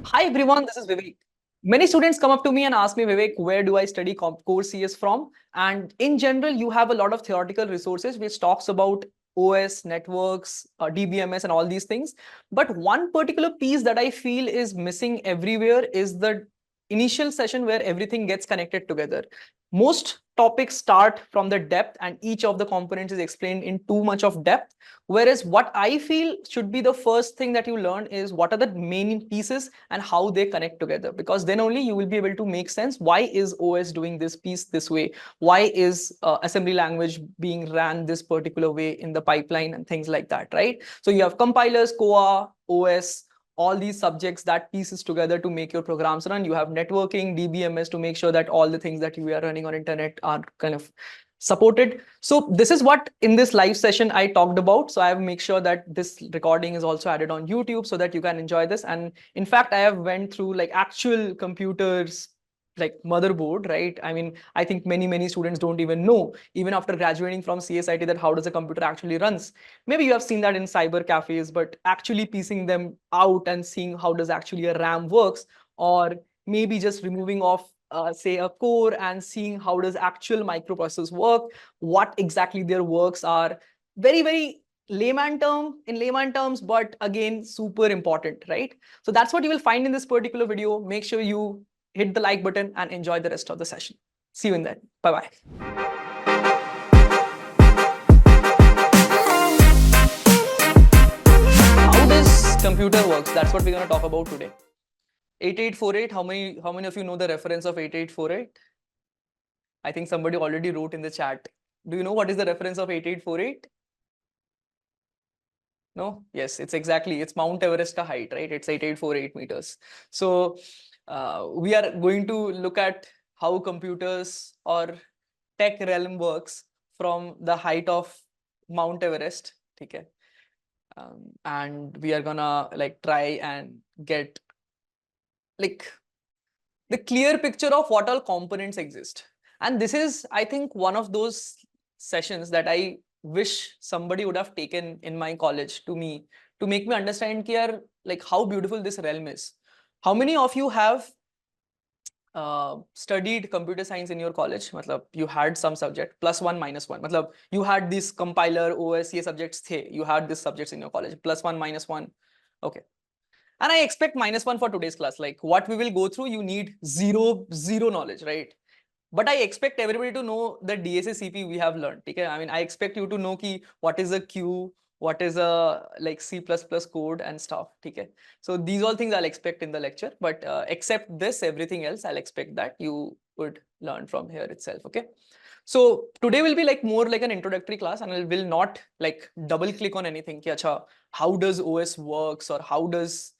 Hi everyone, this is Vivek. Many students come up to me and ask me, Vivek, where do I study core CS from? And in general, you have a lot of theoretical resources which talks about OS, networks, DBMS and all these things. But one particular piece that I feel is missing everywhere is the initial session where everything gets connected together. Most topics start from the depth and each of the components is explained in too much of depth. Whereas what I feel should be the first thing that you learn is what are the main pieces and how they connect together, because then only you will be able to make sense. Why is OS doing this piece this way? Why is assembly language being ran this particular way in the pipeline and things like that, right? So you have compilers, COA, OS, all these subjects that pieces together to make your programs run. You have networking, DBMS to make sure that all the things that you are running on internet are kind of supported. So this is what in this live session I talked about. So I have make sure that this recording is also added on YouTube so that you can enjoy this. And in fact, I have went through like actual computers, like motherboard, right? I mean, I think many students don't even know, even after graduating from CSIT, that how does a computer actually runs. Maybe you have seen that in cyber cafes, but actually piecing them out and seeing how does actually a RAM works, or maybe just removing off say a core and seeing how does actual microprocessors work, what exactly their works are. Very layman terms, but again, super important, right? So that's what you will find in this particular video. Make sure you hit the like button and enjoy the rest of the session. See you in there. Bye-bye. How does computer works? That's what we're going to talk about today. 8848, how many of you know the reference of 8848? I think somebody already wrote in the chat. Do you know what is the reference of 8848? No? Yes, it's Mount Everest height, right? It's 8848 meters. So we are going to look at how computers or tech realm works from the height of Mount Everest. Okay. And we are gonna like try and get like the clear picture of what all components exist. And this is, I think, one of those sessions that I wish somebody would have taken in my college to me to make me understand here, like how beautiful this realm is. How many of you have studied computer science in your college? Matlab, you had some subject +1 -1. Matlab, you had this compiler, OS, ये subjects the. You had these subjects in your college +1 -1. Okay. And I expect -1 for today's class. Like what we will go through, you need zero knowledge, right? But I expect everybody to know the DSA CP we have learned. Okay? I mean, I expect you to know ki what is a queue, what is a like C++ code and stuff. Okay? So these all things I'll expect in the lecture. But except this, everything else, I'll expect that you would learn from here itself. Okay? So today will be like more like an introductory class, and I will not like double click on anything. Ki, acha, how does OS works, or how does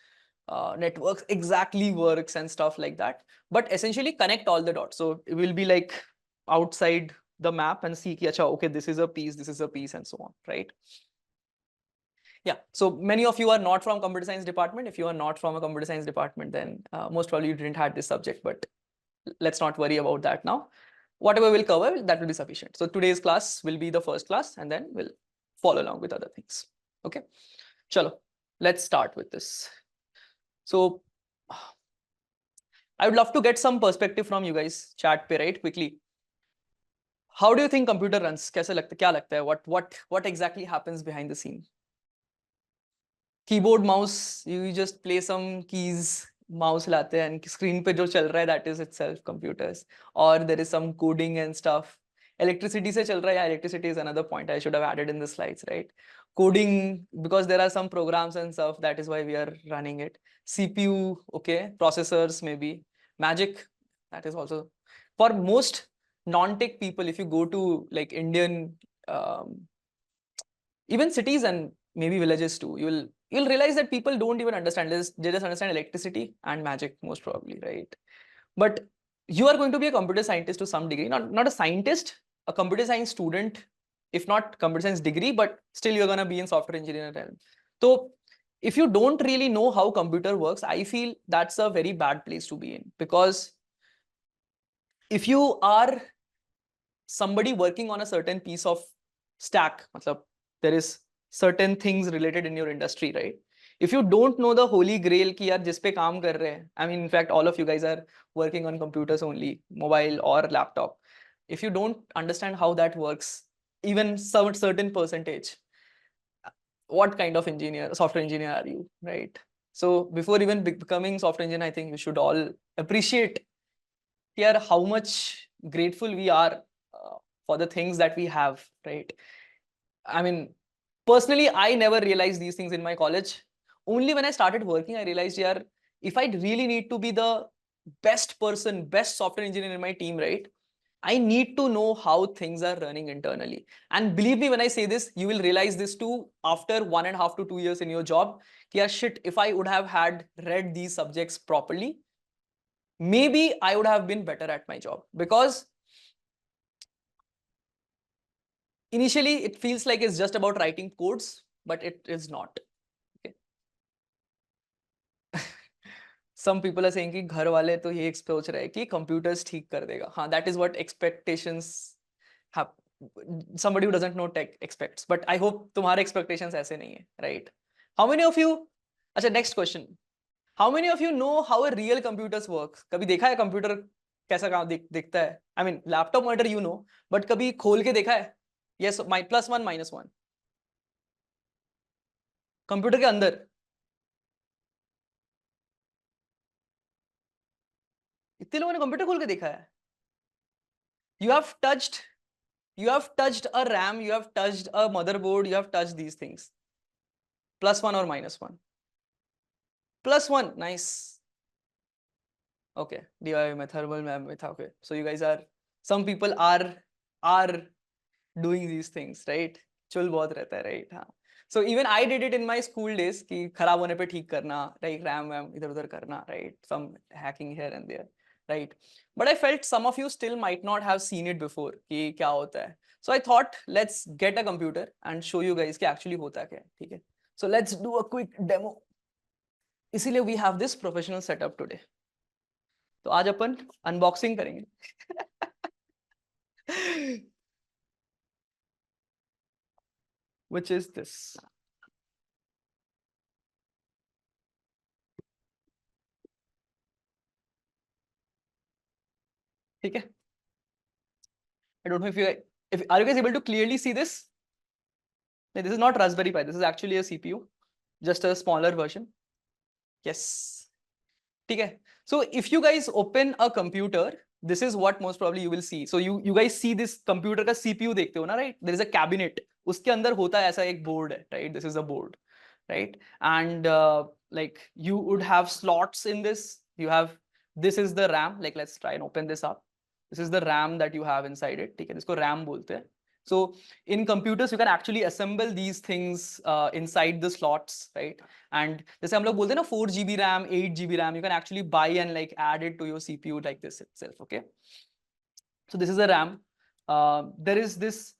networks exactly works and stuff like that, but essentially connect all the dots. So it will be like outside the map and see ki, acha, okay, this is a piece and so on, right? Yeah, so many of you are not from computer science department. If you are not from a computer science department, then most probably you didn't have this subject, but let's not worry about that now. Whatever we'll cover, that will be sufficient. So today's class will be the first class, and then we'll follow along with other things. Okay, chalo, let's start with this. So I would love to get some perspective from you guys, chat pe, right? Quickly. How do you think computer runs? कैसे लगता है? क्या लगता है? What exactly happens behind the scene? Keyboard, mouse, you just play some keys, mouse लाते हैं, and screen पे जो चल रहा है, that is itself computers. Or there is some coding and stuff. Electricity से चल रहा है, yeah, electricity is another point I should have added in the slides, right? Coding, because there are some programs and stuff, that is why we are running it. CPU, okay, processors maybe. Magic, that is also. For most non-tech people, if you go to like Indian, even cities and maybe villages too, you'll realize that people don't even understand this. They just understand electricity and magic most probably, right? But you are going to be a computer scientist to some degree, not a scientist, a computer science student, if not computer science degree, but still you're going to be in software engineering realm. So if you don't really know how computer works, I feel that's a very bad place to be in, because if you are somebody working on a certain piece of stack, there is certain things related in your industry, right? If you don't know the holy grail कि यार जिस पे काम कर रहे हैं, I mean in fact all of you guys are working on computers only, mobile or laptop. If you don't understand how that works, even some certain percentage, what kind of engineer, software engineer are you, right? So before even becoming software engineer, I think we should all appreciate here how much grateful we are for the things that we have, right? I mean, personally, I never realized these things in my college. Only when I started working, I realized, yeah, if I really need to be the best person, best software engineer in my team, right? I need to know how things are running internally. And believe me, when I say this, you will realize this too after 1.5 to 2 years in your job. Yeah, shit, if I would have had read these subjects properly, maybe I would have been better at my job. Because initially, it feels like it's just about writing codes, but it is not. Okay. Some people are saying कि घर वाले तो ये सोच रहे हैं कि computers ठीक कर देगा. हाँ, that is what expectations have. Somebody who doesn't know tech expects, but I hope तुम्हारे expectations ऐसे नहीं है, right? How many of you? अच्छा, next question. How many of you know how a real computers works? कभी देखा है computer कैसा काम दिखता है? I mean, laptop monitor you know, but कभी खोल के देखा है? Yes, +1 -1. कंप्यूटर के अंदर इतने लोगों ने कंप्यूटर खोल के देखा है? You have touched a RAM, you have touched a motherboard, you have touched these things. +1 or -1? +1, nice. Okay, DIY thermal with, okay. So you guys are, some people are doing these things, right? चुल बहुत रहता है, right? हाँ. So even I did it in my school days कि खराब होने पे ठीक करना, right? RAM इधर उधर करना, right? Some hacking here and there, right? But I felt some of you still might not have seen it before कि क्या होता है. So I thought let's get a computer and show you guys कि actually होता क्या है, ठीक है? So let's do a quick demo. इसीलिए we have this professional setup today. तो आज अपन unboxing करेंगे. Which is this. ठीक है? I don't know if are you guys able to clearly see this? This is not Raspberry Pi. This is actually a CPU, just a smaller version. Yes. Okay. So if you guys open a computer, this is what most probably you will see. So you guys see this computer का CPU देखते हो ना, right? There is a cabinet. उसके अंदर होता है ऐसा एक board है, right? This is a board, right? And like you would have slots in this. You have, this is the RAM. Like let's try and open this up. This is the RAM that you have inside it. ठीक है, इसको RAM बोलते हैं. So in computers, you can actually assemble these things inside the slots, right? And जैसे हम लोग बोलते हैं ना 4 GB RAM, 8 GB RAM, you can actually buy and like add it to your CPU like this itself, okay? So this is a RAM. There is this,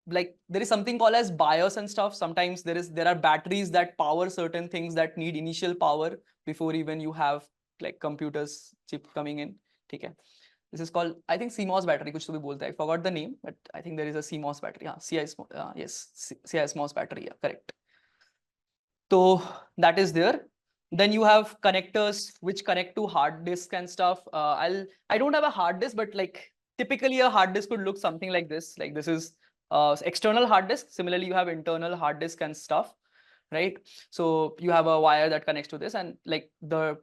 like there is something called as BIOS and stuff. Sometimes there are batteries that power certain things that need initial power before even you have like computers chip coming in, ठीक है? This is called, I think, CMOS battery, कुछ तो भी बोलता है. I forgot the name, but I think there is a CMOS battery. Yes, CMOS battery, yeah, correct. So that is there. Then you have connectors which connect to hard disk and stuff. I don't have a hard disk, but like typically a hard disk would look something like this. Like this is external hard disk. Similarly, you have internal hard disk and stuff, right? So you have a wire that connects to this, and like the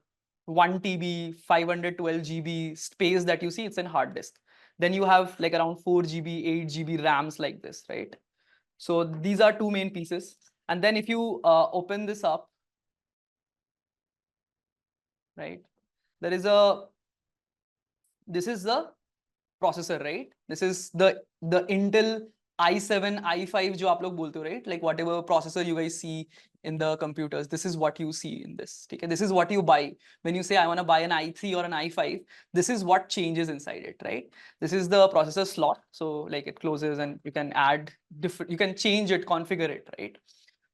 1 TB, 512 GB space that you see, it's in hard disk. Then you have like around 4 GB, 8 GB RAMs like this, right? So these are two main pieces. And then if you open this up, right, there is this is the processor, right? This is the Intel i7, i5 जो आप लोग बोलते हो, right? Like whatever processor you guys see in the computers, this is what you see in this. Okay? This is what you buy. When you say I want to buy an i3 or an i5, this is what changes inside it, right? This is the processor slot. So like it closes and you can add different, you can change it, configure it, right?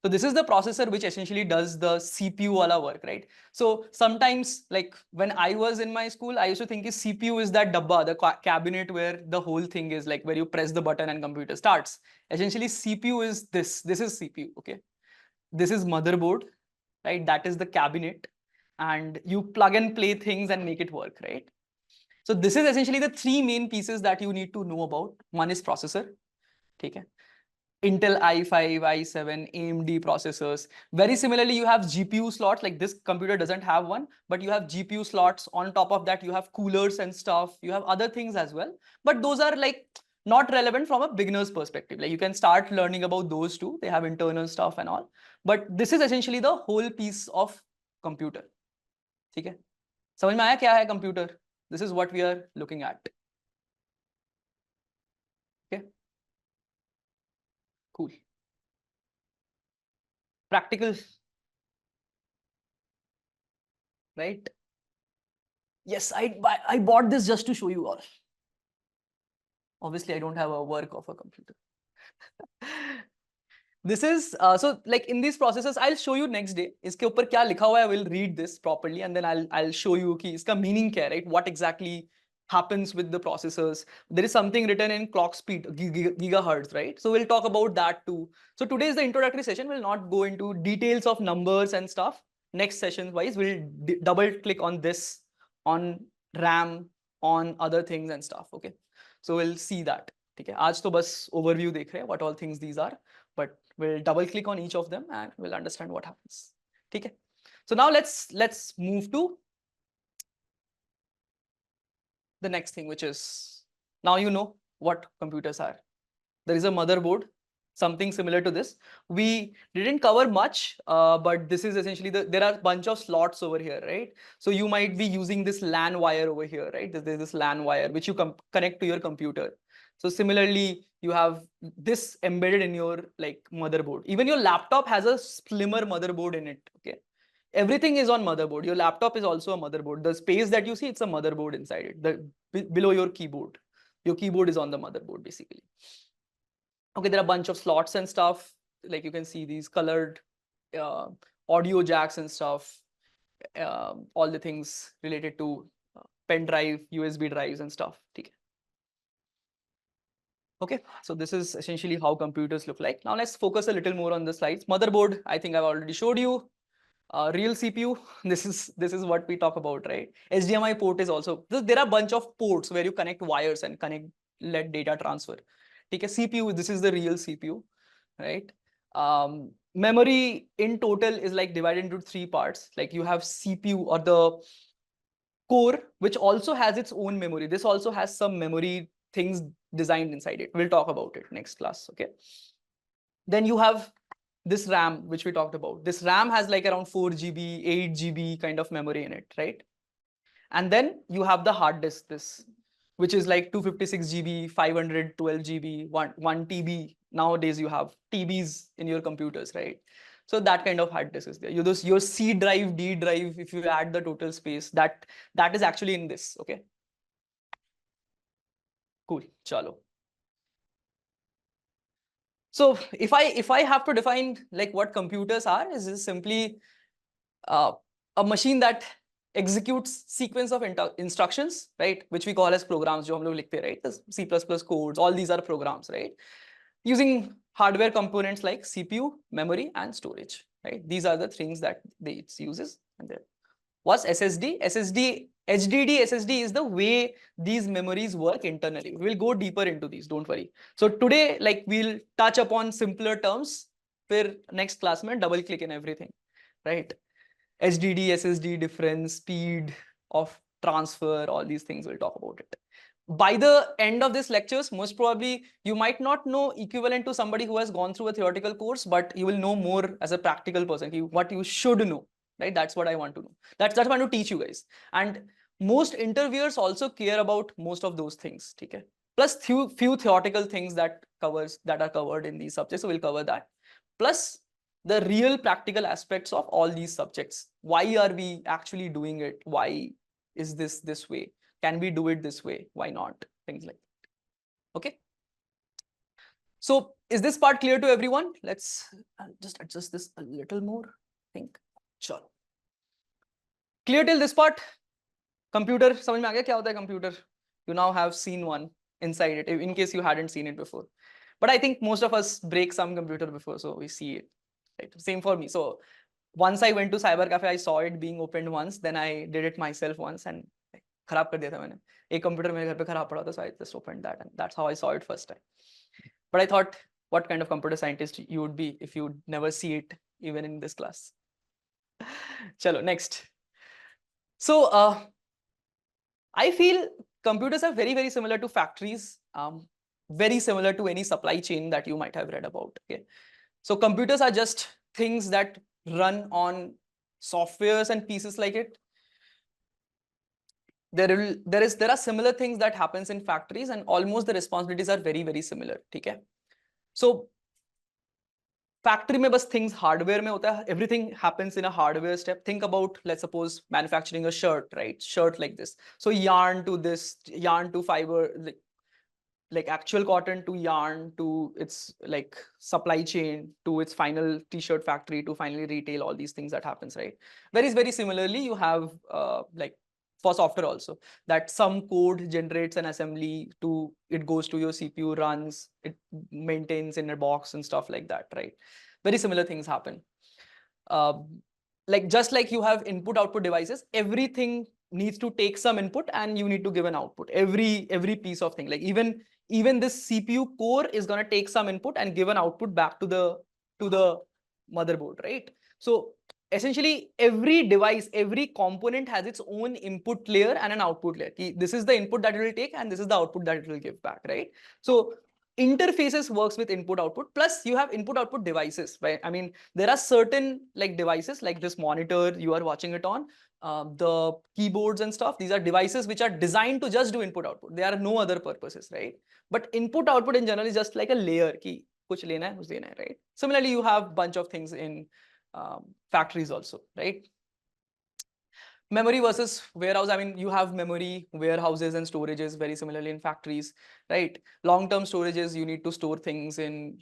So this is the processor which essentially does the CPU wala work, right? So sometimes, like when I was in my school, I used to think CPU is that dabba, the cabinet where the whole thing is, like where you press the button and computer starts. Essentially, CPU is this. This is CPU, okay? This is motherboard. right? That is the cabinet, and you plug and play things and make it work, right? So this is essentially the three main pieces that you need to know about. One is processor, okay? Intel i5, i7, AMD processors. Very similarly, you have GPU slots. Like this computer doesn't have one, but you have GPU slots. On top of that, you have coolers and stuff. You have other things as well. But those are like not relevant from a beginner's perspective. Like you can start learning about those too. They have internal stuff and all. But this is essentially the whole piece of computer. ठीक है? समझ में आया क्या है computer? This is what we are looking at. Okay. Cool. Practical, right? Yes, I bought this just to show you all. Obviously, I don't have a work of a computer. This is so like in these processes, I'll show you next day. इसके ऊपर क्या लिखा हुआ है, I will read this properly and then I'll show you कि इसका meaning क्या है, right? What exactly happens with the processors. There is something written in clock speed, gigahertz, right? So we'll talk about that too. So today is the introductory session. We'll not go into details of numbers and stuff. Next session wise, we'll double click on this, on RAM, on other things and stuff. Okay, so we'll see that. Okay, आज तो बस overview देख रहे हैं what all things these are, but we'll double click on each of them and we'll understand what happens. Okay, so now let's move to the next thing, which is now you know what computers are. There is a motherboard, something similar to this. We didn't cover much, but this is essentially there are a bunch of slots over here, right? So you might be using this LAN wire over here, right? There's this LAN wire which you connect to your computer. So similarly, you have this embedded in your like motherboard. Even your laptop has a slimmer motherboard in it, okay? Everything is on motherboard. Your laptop is also a motherboard. The space that you see, it's a motherboard inside it. Below your keyboard. Your keyboard is on the motherboard, basically. Okay, there are a bunch of slots and stuff. Like you can see these colored audio jacks and stuff. All the things related to pen drive, USB drives and stuff. Okay, so this is essentially how computers look like. Now let's focus a little more on the slides. Motherboard, I think I've already showed you. Real CPU, this is what we talk about, right? HDMI port is also, there are a bunch of ports where you connect wires and let data transfer. Okay, CPU, this is the real CPU, right? Memory in total is like divided into three parts. Like you have CPU or the core, which also has its own memory. This also has some memory things designed inside it. We'll talk about it next class, okay? Then you have this RAM, which we talked about. This RAM has like around 4 GB, 8 GB kind of memory in it, right? And then you have the hard disk, this, which is like 256 GB, 512 GB, 1 TB. Nowadays you have TBs in your computers, right? So that kind of hard disk is there. Your C drive, D drive, if you add the total space, that is actually in this, okay? Cool, chalo. So if I have to define like what computers are, is simply a machine that executes sequence of instructions, right? Which we call as programs, jo hum log likhte, right? The C++ codes, all these are programs, right? Using hardware components like CPU, memory, and storage, right? These are the things that it uses. And there was SSD. HDD SSD is the way these memories work internally. We'll go deeper into these, don't worry. So today, like we'll touch upon simpler terms. फिर next class में double click in everything, right? HDD, SSD difference, speed of transfer, all these things, we'll talk about it. By the end of this lectures, most probably you might not know equivalent to somebody who has gone through a theoretical course, but you will know more as a practical person, what you should know, right? That's what I want to know. That's what I want to teach you guys. And most interviewers also care about most of those things, okay? Plus few theoretical things that are covered in these subjects, so we'll cover that. Plus the real practical aspects of all these subjects. Why are we actually doing it? Why is this way? Can we do it this way? Why not? Things like that. Okay. So is this part clear to everyone? Let's just adjust this a little more. I think. Sure. Clear till this part? Computer, समझ में आ गया क्या होता है computer? You now have seen one inside it, in case you hadn't seen it before. But I think most of us break some computer before, so we see it. Right? Same for me. So once I went to cyber cafe, I saw it being opened once, then I did it myself once and खराब कर दिया था मैंने. एक computer मेरे घर पे खराब पड़ा था, so I just opened that and that's how I saw it first time. But I thought, what kind of computer scientist you would be if you would never see it even in this class. Chalo, next. So I feel computers are very, very similar to factories, very similar to any supply chain that you might have read about. Okay, so computers are just things that run on softwares and pieces like it. There are similar things that happens in factories, and almost the responsibilities are very, very similar. Okay, so factory में बस things hardware में होता है. Everything happens in a hardware step. Think about, let's suppose, manufacturing a shirt, right? Shirt like this. So yarn to this, yarn to fiber, like actual cotton to yarn to its like supply chain to its final t-shirt factory to finally retail, all these things that happens, right? Very similarly, you have like for software also, that some code generates an assembly to, it goes to your CPU, runs, it maintains in a box and stuff like that, right? Very similar things happen. Like just like you have input output devices, everything needs to take some input and you need to give an output. Every piece of thing, like even this CPU core is going to take some input and give an output back to the motherboard, right? So essentially every device, every component has its own input layer and an output layer. This is the input that it will take and this is the output that it will give back, right? So interfaces works with input output, plus you have input output devices, right? I mean, there are certain like devices like this monitor you are watching it on, the keyboards and stuff. These are devices which are designed to just do input output. There are no other purposes, right? But input output in general is just like a layer ki kuch lena hai, kuch dena hai, right? Similarly, you have bunch of things in factories also, right? Memory versus warehouse. I mean, you have memory, warehouses and storages very similarly in factories, right? Long-term storages, you need to store things in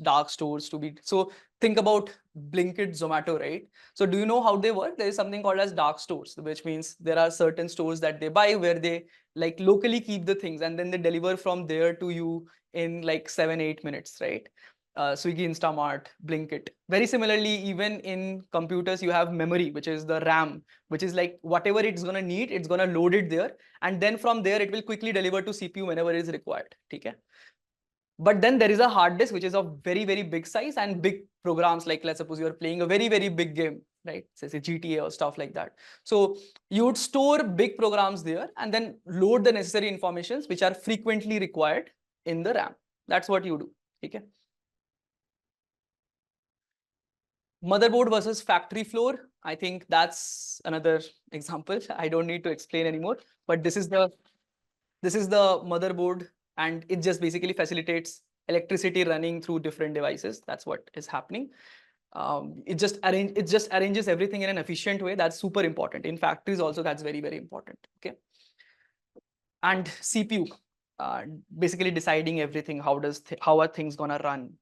dark stores to be. So think about Blinkit, Zomato, right? So do you know how they work? There is something called as dark stores, which means there are certain stores that they buy where they like locally keep the things and then they deliver from there to you in like 7-8 minutes, right? Swiggy, Instamart, Blinkit. Very similarly, even in computers, you have memory, which is the RAM, which is like whatever it's going to need, it's going to load it there. And then from there, it will quickly deliver to CPU whenever it is required. Okay? But then there is a hard disk, which is of very, very big size and big programs. Like let's suppose you're playing a very, very big game, right? Say GTA or stuff like that. So you would store big programs there and then load the necessary informations which are frequently required in the RAM. That's what you do. Okay? Motherboard versus factory floor. I think that's another example. I don't need to explain anymore, but this is the motherboard and it just basically facilitates electricity running through different devices. That's what is happening. It just arranges everything in an efficient way. That's super important. In factories also, that's very, very important. Okay. And CPU, basically deciding everything. How are things gonna run?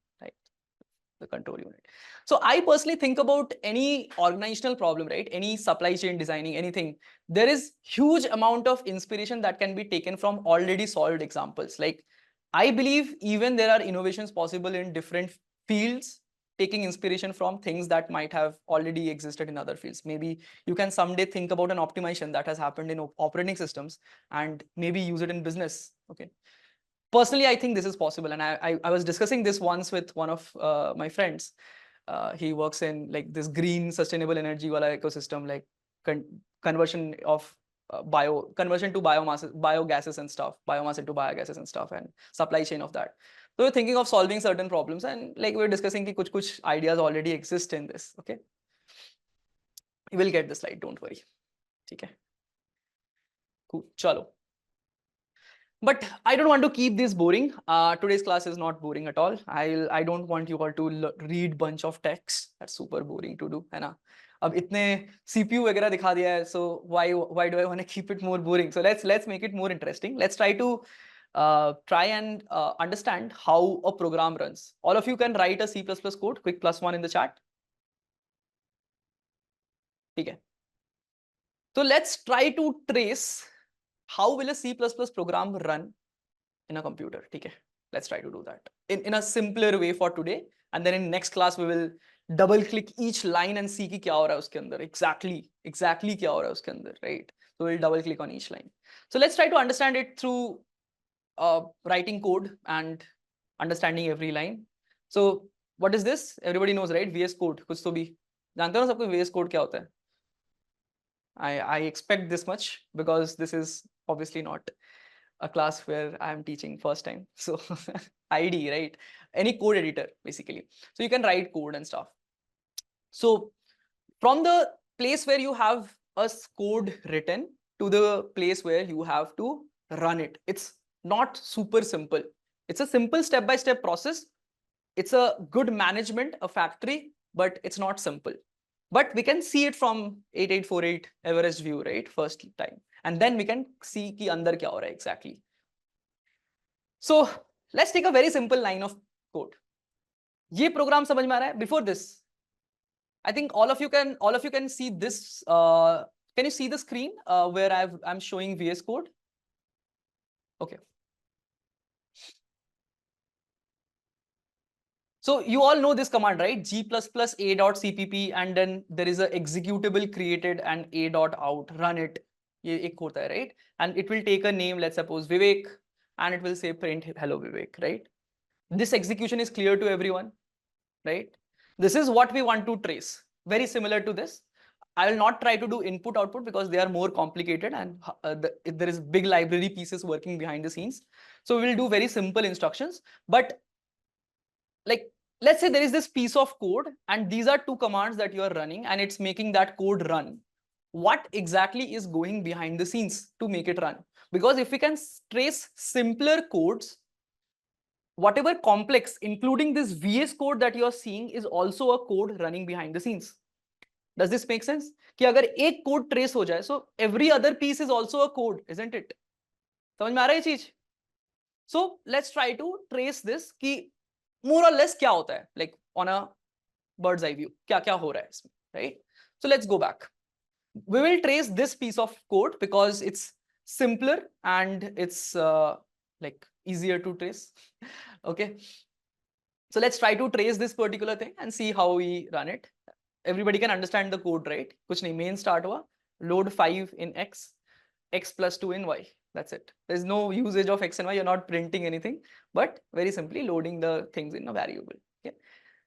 The control unit. So I personally think about any organizational problem, right? Any supply chain designing, anything. There is huge amount of inspiration that can be taken from already solved examples. Like I believe even there are innovations possible in different fields, taking inspiration from things that might have already existed in other fields. Maybe you can someday think about an optimization that has happened in operating systems and maybe use it in business. Okay. Personally, I think this is possible, and I was discussing this once with one of my friends. He works in like this green sustainable energy wala ecosystem, like conversion of conversion to biogases and stuff, biomass into biogases and stuff, and supply chain of that. So we're thinking of solving certain problems, and like we're discussing ki kuch ideas already exist in this. Okay, you will get the slide. Don't worry. Okay. Cool. Chalo. But I don't want to keep this boring. Today's class is not boring at all. I don't want you all to read bunch of text. That's super boring to do, है ना? अब इतने CPU वगैरह दिखा दिया है, so why do I want to keep it more boring? So let's make it more interesting. Let's try to understand how a program runs. All of you can write a C++ code. Quick +1 in the chat. ठीक है. So let's try to trace how will a C++ program run in a computer. Okay, let's try to do that in a simpler way for today, and then in next class we will double click each line and see कि क्या हो रहा है उसके अंदर, exactly क्या हो रहा है उसके अंदर, right? So we'll double click on each line. So let's try to understand it through writing code and understanding every line. So what is this? Everybody knows, right? VS Code. कुछ तो भी जानते हो ना सबको VS Code क्या होता है? I expect this much because this is obviously not a class where I am teaching first time. So ID, right? Any code editor basically. So you can write code and stuff. So from the place where you have a code written to the place where you have to run it, it's not super simple. It's a simple step-by-step process. It's a good management, a factory, but it's not simple. But we can see it from 8848 Everest view, right? First time. And then we can see ki andar kya ho raha hai exactly. So let's take a very simple line of code. Ye program samajh mein aa raha hai? Before this, I think all of you can see this. Can you see the screen where I'm showing VS Code? Okay. So you all know this command, right? G++a.cpp, and then there is a executable created and a.out. Run it. ये एक होता है, right? And it will take a name, let's suppose Vivek, and it will say print hello Vivek, right? This execution is clear to everyone, right? This is what we want to trace. Very similar to this. I will not try to do input output because they are more complicated, and there is big library pieces working behind the scenes. So we will do very simple instructions. But like, let's say there is this piece of code and these are two commands that you are running and it's making that code run. What exactly is going behind the scenes to make it run? Because if we can trace simpler codes, whatever complex, including this VS Code that you are seeing, is also a code running behind the scenes. Does this make sense? कि अगर एक code trace हो जाए, so every other piece is also a code, isn't it? समझ में आ रहा है ये चीज? So let's try to trace this कि more or less क्या होता है, like on a bird's eye view, क्या क्या हो रहा है इसमें, right? So let's go back. We will trace this piece of code because it's simpler and it's like easier to trace. Okay. So let's try to trace this particular thing and see how we run it. Everybody can understand the code, right? कुछ नहीं, main start हुआ, load 5 in x, x plus 2 in y. That's it. There's no usage of x and y. You're not printing anything, but very simply loading the things in a variable. Okay.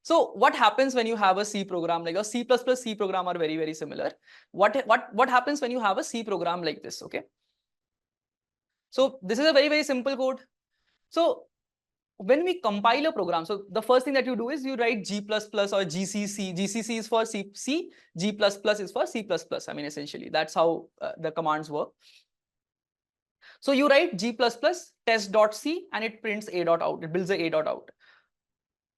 So what happens when you have a C program, like a C++ C program are very, very similar. What happens when you have a C program like this? Okay. So this is a very, very simple code. So when we compile a program, so the first thing that you do is you write G++ or GCC. GCC is for C, G++ is for C++. I mean, essentially, that's how the commands work. So you write G++ test.c and it prints a.out. It builds a a.out.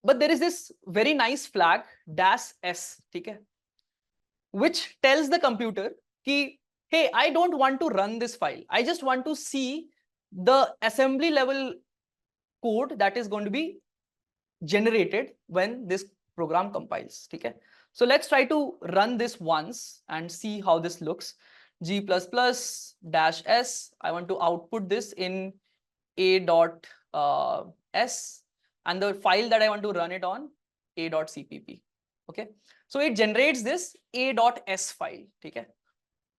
But there is this very nice flag -s, okay, which tells the computer कि, hey, I don't want to run this file. I just want to see the assembly level code that is going to be generated when this program compiles. Okay. So let's try to run this once and see how this looks. G++ -s. I want to output this in a.s. and the file that I want to run it on, a.cpp. Okay. So it generates this a.s file, okay,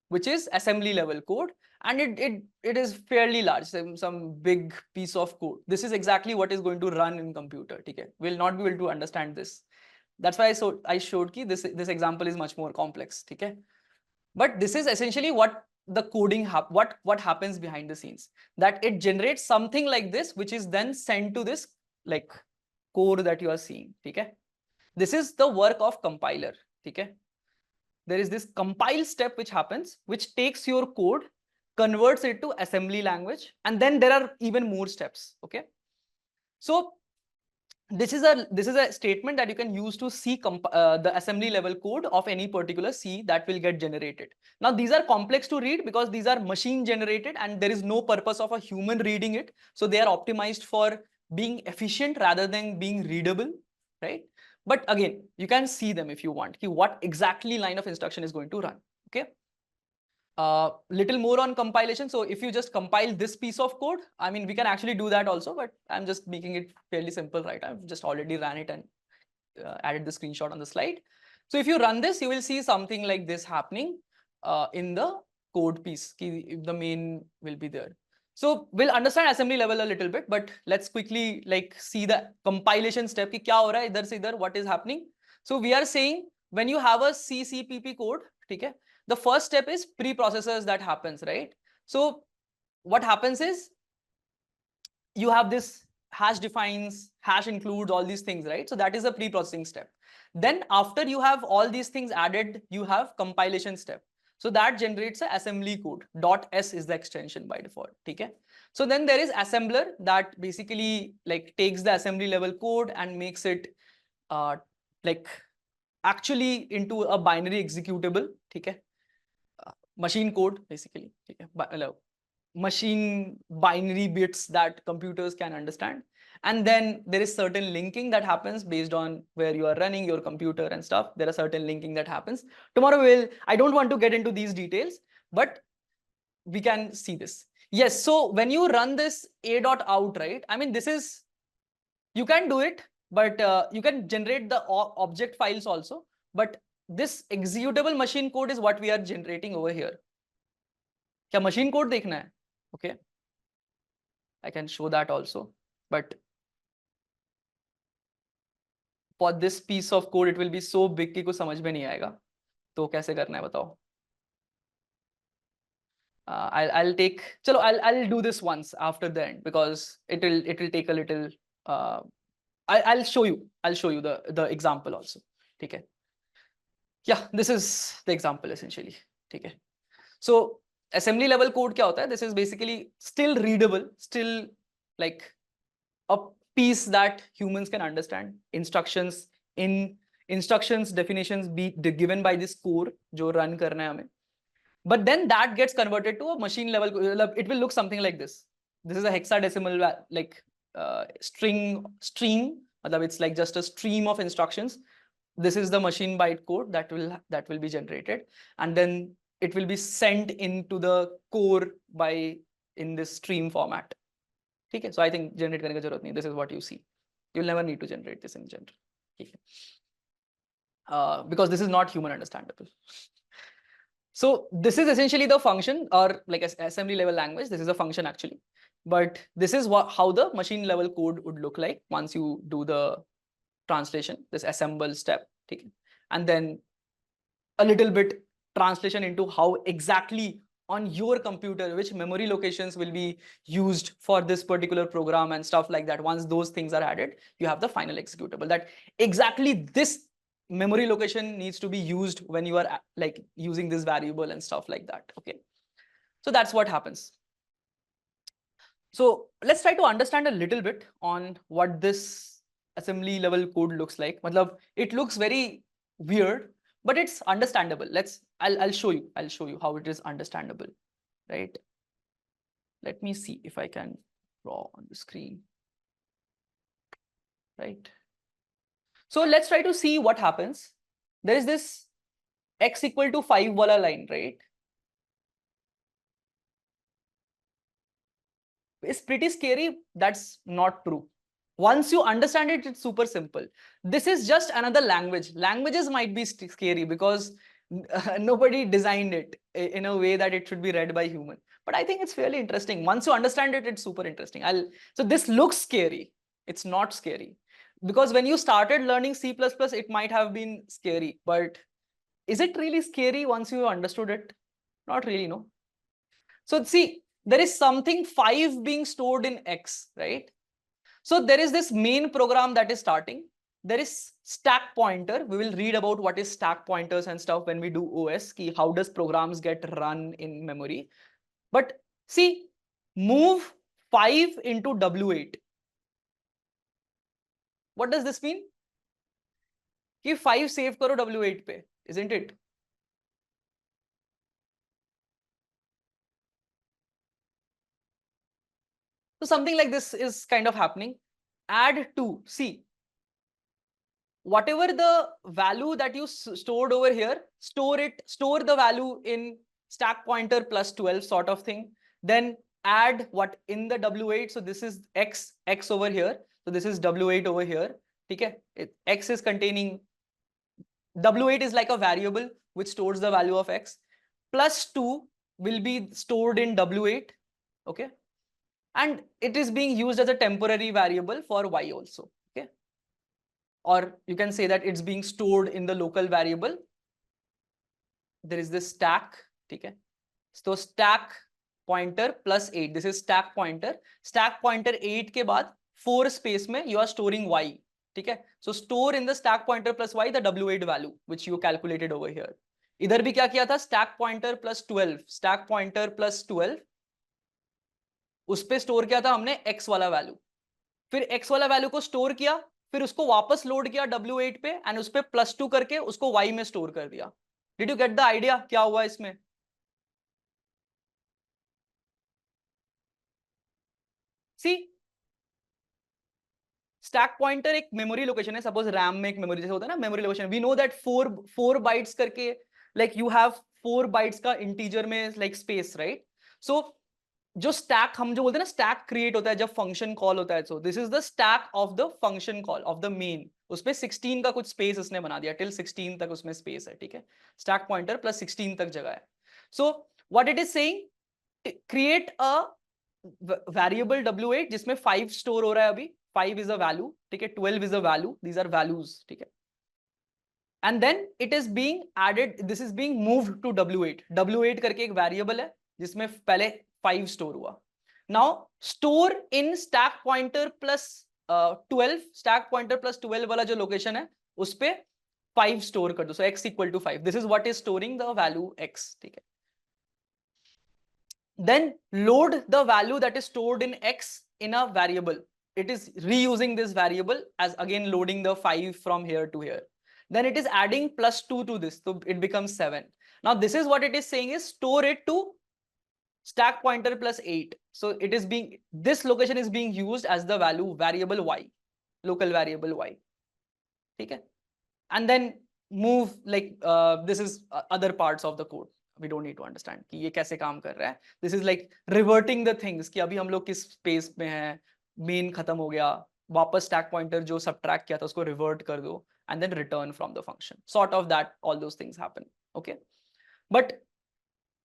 which is assembly level code, and it is fairly large, some big piece of code. This is exactly what is going to run in computer. Okay. We'll not be able to understand this. That's why I showed ki this example is much more complex. Okay. But this is essentially what the coding what happens behind the scenes, that it generates something like this, which is then sent to this like core that you are seeing. Okay. This is the work of compiler. Okay. There is this compile step which happens, which takes your code, converts it to assembly language, and then there are even more steps. Okay. So this is a statement that you can use to see the assembly level code of any particular C that will get generated. Now these are complex to read because these are machine generated and there is no purpose of a human reading it. So they are optimized for being efficient rather than being readable, right? But again, you can see them if you want. What exactly line of instruction is going to run. Okay. Little more on compilation. So if you just compile this piece of code, I mean, we can actually do that also, but I'm just making it fairly simple, right? I've just already ran it and added the screenshot on the slide. So if you run this, you will see something like this happening in the code piece. The main will be there. So we'll understand assembly level a little bit, but let's quickly like see the compilation step. कि क्या हो रहा है इधर से इधर, what is happening? So we are saying when you have a CCPP code, ठीक है, the first step is pre-processors that happens, right? So what happens is you have this hash defines, hash includes, all these things, right? So that is a pre-processing step. Then after you have all these things added, you have compilation step. So that generates an assembly code. .s is the extension by default. Okay? So then there is assembler that basically like takes the assembly level code and makes it like actually into a binary executable. Okay? Machine code basically. Okay? Machine binary bits that computers can understand. And then there is certain linking that happens based on where you are running your computer and stuff. There are certain linking that happens. Tomorrow I don't want to get into these details, but we can see this. Yes, so when you run this a.out, right? I mean, this is, you can do it, but you can generate the object files also. But this executable machine code is what we are generating over here. क्या machine code देखना है? Okay, I can show that also, but for this piece of code it will be so big कि कुछ समझ में नहीं आएगा. तो कैसे करना है बताओ? I'll do this once after the end because it will take a little. I'll show you the example also. Okay. Yeah, this is the example essentially. Okay. So assembly level code क्या होता है? This is basically still readable, still like a piece that humans can understand. Instructions definitions be given by this core जो run करना है हमें. But then that gets converted to a machine level. It will look something like this. This is a hexadecimal like stream. It's like just a stream of instructions. This is the machine byte code that will be generated, and then it will be sent into the core in this stream format. Okay, so I think generate करने का जरूरत नहीं. This is what you see. You'll never need to generate this in general. Okay. Because this is not human understandable. So this is essentially the function, or like assembly level language. This is a function actually, but this is how the machine level code would look like once you do the translation, this assemble step, okay? And then a little bit translation into how exactly on your computer, which memory locations will be used for this particular program and stuff like that. Once those things are added, you have the final executable that exactly this memory location needs to be used when you are like using this variable and stuff like that. Okay, so that's what happens. So let's try to understand a little bit on what this assembly level code looks like. Matlab, it looks very weird, but it's understandable. I'll show you how it is understandable, right? Let me see if I can draw on the screen, right? So let's try to see what happens. There is this x equal to 5 wala line, right? It's pretty scary. That's not true. Once you understand it, it's super simple. This is just another language. Languages might be scary because nobody designed it in a way that it should be read by human. But I think it's fairly interesting. Once you understand it, it's super interesting. So this looks scary. It's not scary. Because when you started learning C++, it might have been scary. But is it really scary once you understood it? Not really, no. So see, there is something 5 being stored in X, right? So there is this main program that is starting. There is stack pointer. We will read about what is stack pointers and stuff when we do OS. How does programs get run in memory? But see, move 5 into W8. What does this mean? Ki 5 save karo W8 pe, isn't it? So something like this is kind of happening. Add 2. See, whatever the value that you stored over here, store the value in stack pointer plus 12 sort of thing. Then add what in the W8. So this is X over here. So this is W8 over here. ठीक है, x is containing w8 is like a variable which stores the value of x, plus 2 will be stored in w8, okay, and it is being used as a temporary variable for y also, okay, or you can say that it's being stored in the local variable. There is this stack, ठीक है, so stack pointer plus 8, this is stack pointer 8 के बाद 4 space में you are storing y, ठीक है, so store in the stack pointer plus y the w8 value which you calculated over here. इधर भी क्या किया था, stack pointer plus 12 उस पे स्टोर किया था हमने x वाला वैल्यू, फिर x वाला वैल्यू को स्टोर किया, फिर उसको वापस लोड किया w8 पे एंड उस पे +2 करके उसको y में स्टोर कर दिया. Did you get the idea क्या हुआ इसमें? सी स्टैक पॉइंटर एक मेमोरी लोकेशन है, सपोज रैम में एक मेमोरी जैसे होता है ना memory location, we know that 4 bytes करके, लाइक यू हैव 4 बाइट्स का इंटीजर में लाइक स्पेस, राइट? सो जो स्टैक हम जो बोलते हैं ना, स्टैक क्रिएट होता है जब फंक्शन कॉल होता है, so this is the stack of the function call of the main, उसपे 16 का कुछ स्पेस उसने बना दिया, टिल 16 तक उसमें स्पेस है, ठीक है, स्टैक पॉइंटर प्लस 16 तक जगह है. So what it is saying, create a variable w8 जिसमें 5 स्टोर हो रहा है अभी, 5 is a value, ठीक है, 12 is a value, these are values, ठीक है, and then it is being added, this is being moved to w8 करके एक वेरिएबल है जिसमें पहले 5 स्टोर हुआ. Now store in stack pointer plus 12, stack pointer plus 12 वाला जो लोकेशन है उस पे 5 स्टोर कर दो, so x equal to 5, this is what is storing the value x, ठीक है. Then load the value that is stored in x in a variable, it is reusing this variable as again loading the 5 from here to here, then it is adding +2 to this, so it becomes 7. Now this is what it is saying is store it to stack pointer plus 8, so it is being, this location is being used as the value variable y, local variable y, ठीक है, and then move like this is other parts of the code, we don't need to understand कि ये कैसे काम कर रहा है. This is like reverting the things कि अभी हम लोग किस स्पेस में हैं, मेन खत्म हो गया, वापस स्टैक पॉइंटर जो सबट्रैक्ट किया था उसको रिवर्ट कर दो and then return from the function, sort of that, all those things happen, okay, but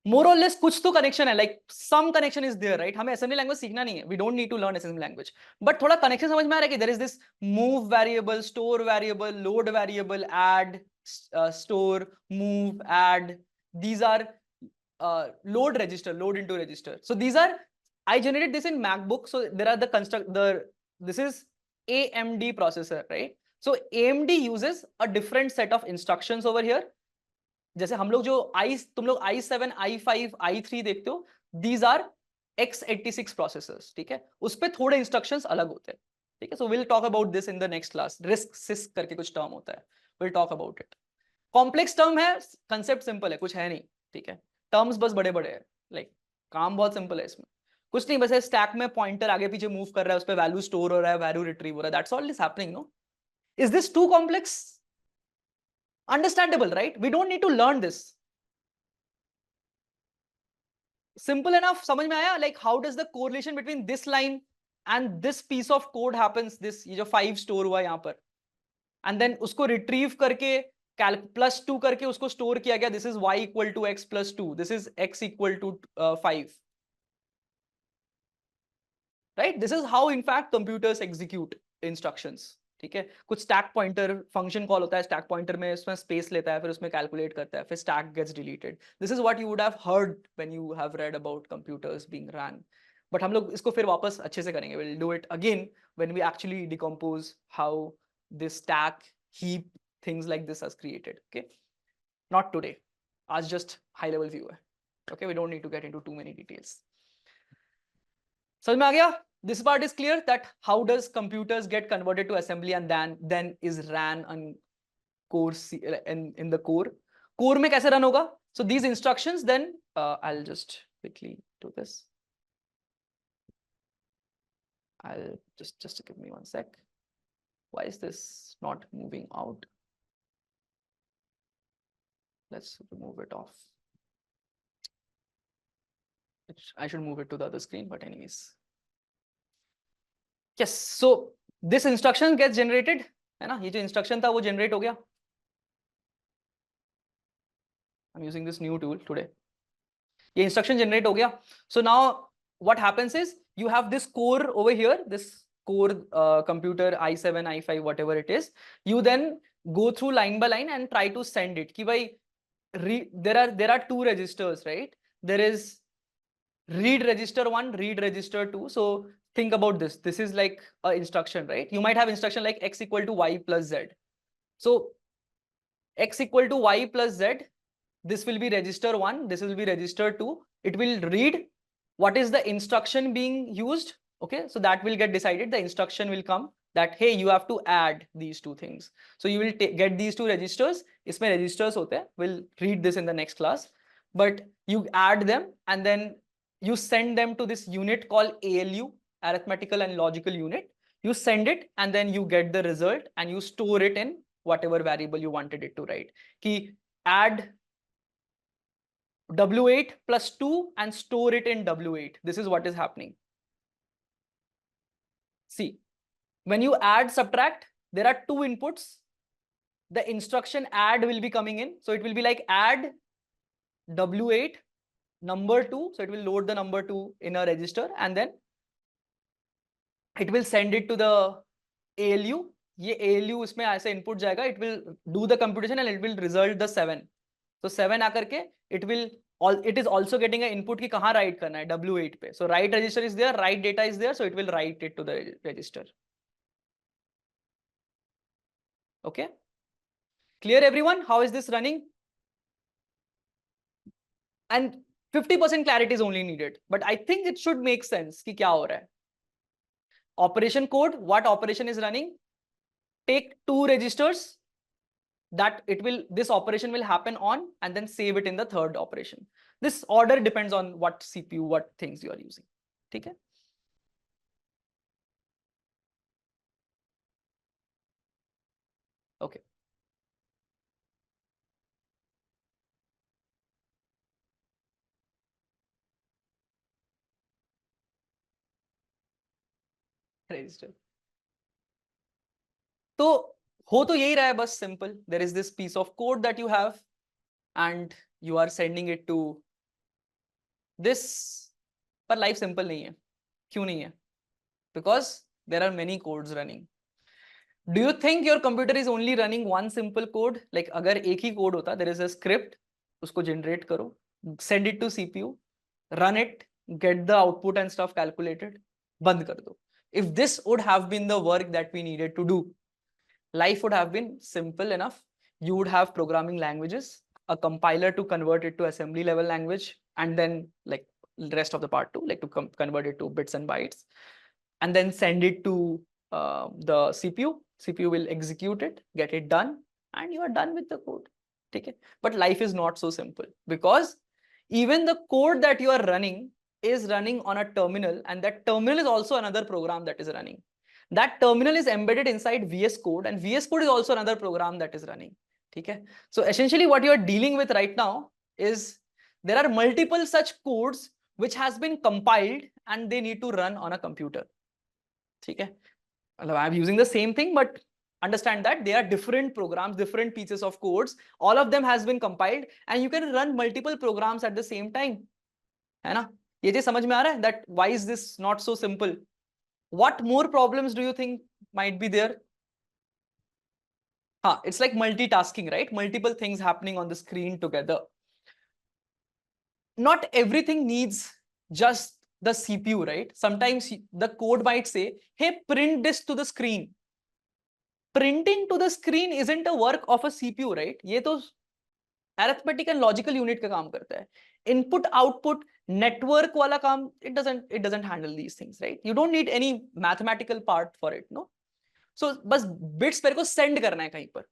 more or less कुछ तो कनेक्शन है, like some connection is there, right? हमें असेंबली लैंग्वेज सीखना नहीं है, we don't need to learn assembly language, but थोड़ा connection समझ में आ रहा है कि there is this move variable, store variable, load variable, add, store, move, add, these are load register, load into register, so these are, I generated this in MacBook, so there are this is AMD processor, right? So AMD uses a different set of instructions over here. जैसे हम लोग जो तुम लोग i7, i5, i3 देखते हो, these are x86 processors, ठीक है, उस पे थोड़े इंस्ट्रक्शंस अलग होते हैं, ठीक है. So will talk about this in the next class. Risk सिस करके कुछ टर्म होता है, will talk about it. Complex term है, कंसेप्ट सिंपल है, कुछ है नहीं, ठीक है, टर्म्स बस बड़े बड़े हैं, लाइक काम बहुत सिंपल है इसमें, कुछ नहीं, बस स्टैक में पॉइंटर आगे पीछे मूव कर रहा है, उस पे वैल्यू स्टोर हो रहा है, वैल्यू रिट्रीव हो रहा है, that's all is happening. No, is this too complex? Understandable, right? We don't need to learn this. Simple enough, समझ में आया? Like how does the correlation between this line and this piece of code happens? This ये जो 5 store हुआ यहाँ पर, and then उसको retrieve करके +2 करके उसको store किया गया. This is y equal to x plus 2. This is x equal to 5. Right? This is how in fact computers execute instructions. ठीक है, कुछ स्टैक पॉइंटर फंक्शन कॉल होता है, स्टैक पॉइंटर में उसमें स्पेस लेता है, फिर उसमें कैलकुलेट करता है, फिर stack gets deleted. This is what you would have heard when you have read about computers being run. But हम लोग इसको फिर वापस अच्छे से करेंगे. Will do it again when we actually decompose how this stack heap things like this are created. Okay, not today, आज just high level view है. Okay, we don't need to get into too many details. समझ में आ गया? This part is clear, that how does computers get converted to assembly and then is ran on core in the core में कैसे run होगा? So these instructions, then I'll just quickly do this. I'll just give me one sec. Why is this not moving out? Let's remove it off. I should move it to the other screen, but anyways. Yes, so this instruction gets generated है ना, ये जो instruction था वो generate हो गया. I'm using this new tool today. ये instruction generate हो गया. So now what happens is you have this core over here, this core computer i7, i5, whatever it is. You then go through line by line and try to send it. कि भाई there are two registers, right? There is read register 1, read register 2. So think about this. This is like a instruction, right? You might have instruction like x equal to y plus z. So x equal to y plus z, this will be register 1, this will be register 2. It will read what is the instruction being used. Okay, so that will get decided. The instruction will come that hey, you have to add these two things. So you will get these two registers. इसमें registers होते हैं. We'll read this in the next class. But you add them and then you send them to this unit called ALU, arithmetical and logical unit. You send it and then you get the result and you store it in whatever variable you wanted it to write. Ki add W8 plus 2 and store it in W8. This is what is happening. See, when you add subtract, there are two inputs. The instruction add will be coming in. So it will be like add W8 number 2. So it will load the number 2 in a register and then it will send it to the ALU. ये ALU इसमें ऐसे input जाएगा. It will do the computation and it will result the 7. So 7 आकर के it is also getting an input कि कहाँ write करना है, W8 पे. So write register is there, write data is there, so it will write it to the register. Okay, clear everyone? How is this running? And 50% clarity is only needed, but I think it should make sense कि क्या हो रहा है. Operation code, what operation is running? Take two registers that this operation will happen on and then save it in the third operation. This order depends on what CPU, what things you are using. ठीक है? Okay. Register. तो हो तो यही रहा है बस simple. There is this piece of code that you have and you are sending it to this. पर life simple नहीं है. क्यों नहीं है? Because there are many codes running. Do you think your computer is only running one simple code? Like अगर एक ही code होता, there is a script, उसको generate करो, send it to CPU, run it, get the output and stuff calculated, बंद कर दो. If this would have been the work that we needed to do, life would have been simple enough. You would have programming languages, a compiler to convert it to assembly level language, and then like the rest of the part too, like to convert it to bits and bytes, and then send it to the CPU. CPU will execute it, get it done, and you are done with the code. Okay? But life is not so simple because even the code that you are running is running on a terminal, and that terminal is also another program that is running. That terminal is embedded inside VS Code, and VS Code is also another program that is running. Okay? So essentially what you are dealing with right now is there are multiple such codes which has been compiled and they need to run on a computer. Okay? I'm using the same thing, but understand that they are different programs, different pieces of codes. All of them has been compiled and you can run multiple programs at the same time. है ना? ये चीज समझ में आ रहा है? That why is this not so simple? What more problems do you think might be there? It's like multitasking, right? Multiple things happening on the screen together. Not everything needs just the CPU, right? Sometimes the code might say, hey, print this to the screen. Printing to the screen isn't a work of a CPU, right? ये तो arithmetic and logical unit का काम करता है. Input, output, network वाला काम, it doesn't handle these things, right? You don't need any mathematical part for it, no? So बस bits मेरे को send करना है कहीं पर.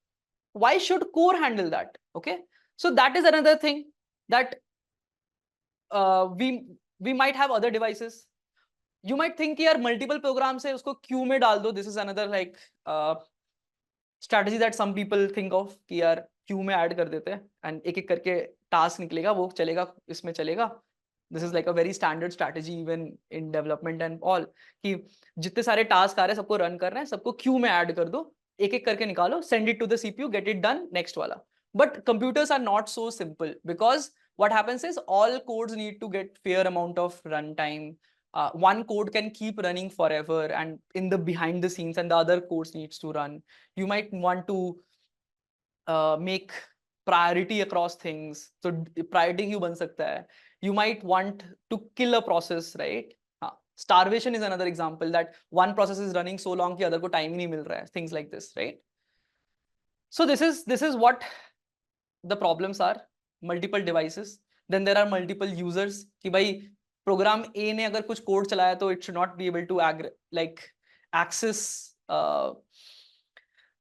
Why should core handle that? Okay, so that is another thing that we might have other devices. You might think यार multiple programs है उसको queue में डाल दो. This is another like strategy that some people think of कि यार queue में add कर देते हैं and एक एक करके task निकलेगा, वो चलेगा, इसमें चलेगा. This is like a very standard strategy even in development and all कि जितने सारे task आ रहे हैं सबको run करना है, सबको queue में add कर दो एक एक करके निकालो, send it to the CPU, get it done, next वाला. But computers are not so simple, because what happens is all codes need to get fair amount of runtime. One code can keep running forever and in the behind the scenes, and the other codes needs to run. You might want to make priority across things. So priority क्यों बन सकता है? You might want to kill a process, right? Starvation is another example, that one process is running so long कि other को time ही नहीं मिल रहा है. Things like this, right? So this is what the problems are. Multiple devices. Then there are multiple users. कि भाई program A ने अगर कुछ code चलाया तो it should not be able to access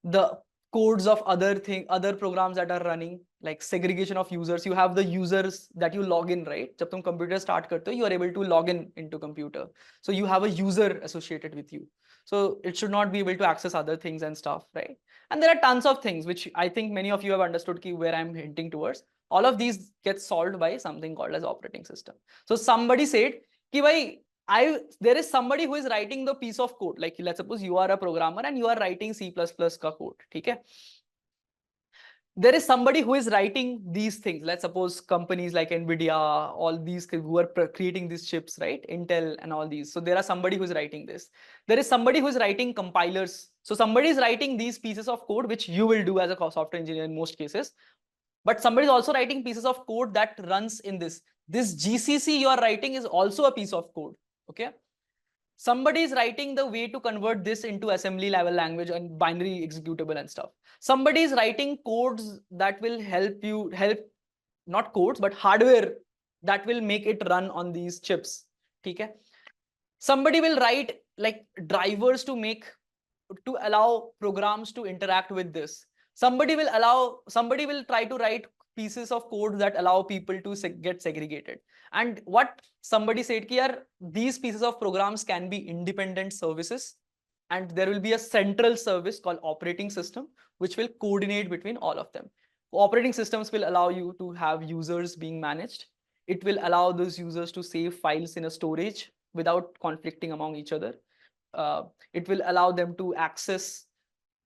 the codes of other programs that are running, like segregation of users. You have the users that you log in, right? जब तुम computer start करते हो, you are able to log in into computer. So you have a user associated with you. So it should not be able to access other things and stuff, right? And there are tons of things which I think many of you have understood where I'm hinting towards. All of these get solved by something called as operating system. So somebody said कि भाई there is somebody who is writing the piece of code. Like let's suppose you are a programmer and you are writing C++ का code, ठीक है? There is somebody who is writing these things. Let's suppose companies like Nvidia, all these who are creating these chips, right? Intel and all these. So there are somebody who is writing this. There is somebody who is writing compilers. So somebody is writing these pieces of code, which you will do as a software engineer in most cases. But somebody is also writing pieces of code that runs in this. This GCC you are writing is also a piece of code, okay? Somebody is writing the way to convert this into assembly level language and binary executable and stuff. Somebody is writing codes that will help not codes, but hardware that will make it run on these chips. Okay? Somebody will write like drivers to allow programs to interact with this. Somebody will try to write pieces of code that allow people to get segregated. And what somebody said here, these pieces of programs can be independent services, and there will be a central service called operating system, which will coordinate between all of them. Operating systems will allow you to have users being managed. It will allow those users to save files in a storage without conflicting among each other. It will allow them to access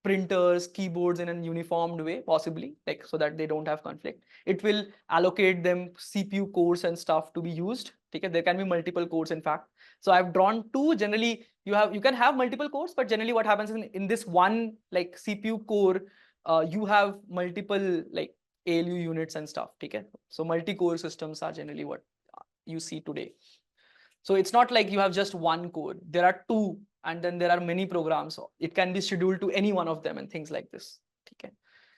printers, keyboards in a uniformed way, possibly, like so that they don't have conflict. It will allocate them CPU cores and stuff to be used. Okay? There can be multiple cores, in fact. So I've drawn two. Generally, you can have multiple cores, but generally what happens is in this one like CPU core, you have multiple like ALU units and stuff. Okay? So multi-core systems are generally what you see today. So it's not like you have just one core. There are two, and then there are many programs. It can be scheduled to any one of them and things like this. Okay.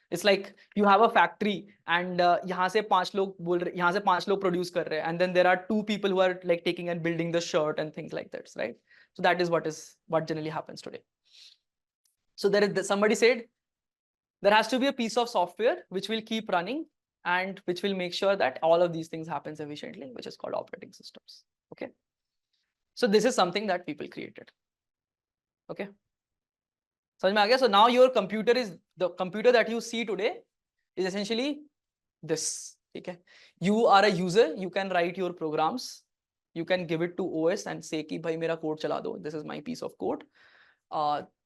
It's like you have a factory and यहाँ से 5 लोग बोल रहे, यहाँ से 5 लोग produce कर रहे हैं, and then there are 2 people who are like taking and building the shirt and things like that, right? So that is what generally happens today. So somebody said there has to be a piece of software which will keep running and which will make sure that all of these things happens efficiently, which is called operating systems. Okay. So this is something that people created. Okay. So now your computer is the computer that you see today is essentially this. Okay. You are a user. You can write your programs. You can give it to OS and say ki bhai mera code chala do. This is my piece of code.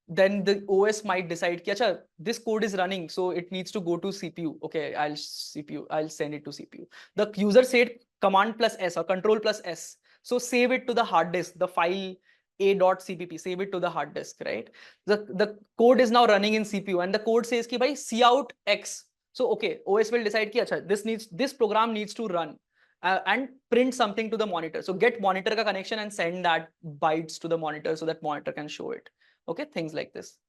Then the OS might decide ki acha, this code is running, so it needs to go to CPU. Okay, I'll send it to CPU. The user said command plus S or control plus S. So save it to the hard disk, the file a.cpp, save it to the hard disk, right? The code is now running in CPU and the code says ki bhai cout X. So okay, OS will decide ki acha, this program needs to run and print something to the monitor. So get monitor ka connection and send that bytes to the monitor so that monitor can show it. Okay, things like this.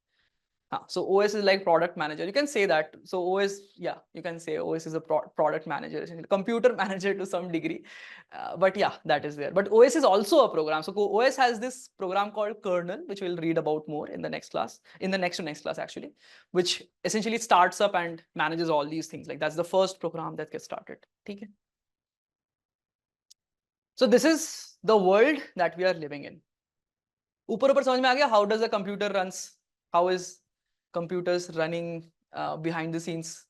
So OS is like product manager. You can say that. So OS, yeah, you can say OS is a product manager, computer manager to some degree. But yeah, that is there. But OS is also a program. So OS has this program called kernel, which we'll read about more in the next class, in the next to next class actually, which essentially starts up and manages all these things. Like that's the first program that gets started. Okay. So this is the world that we are living in. ऊपर ऊपर समझ में आ गया? How does a computer runs? How is computers running behind the scenes?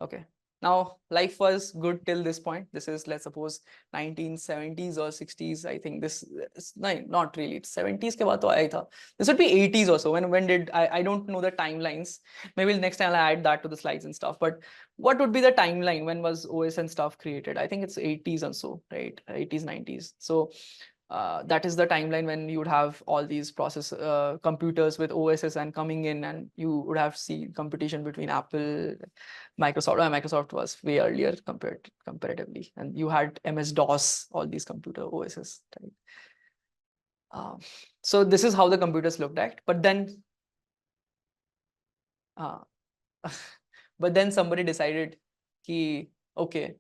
Okay. Now, life was good till this point. This is, let's suppose, 1970s or 60s. I think this is not really. It's 70s ke baad to aaya tha. This would be 80s or so. When did I don't know the timelines. Maybe next time I'll add that to the slides and stuff. But what would be the timeline? When was OS and stuff created? I think it's 80s and so, right? 80s, 90s. So that is the timeline when you would have all these computers with OSs and coming in, and you would have seen competition between Apple, Microsoft. Microsoft was way earlier comparatively, and you had MS-DOS, all these computer OSs. Right? So this is how the computers looked at. But then, but then somebody decided, okay,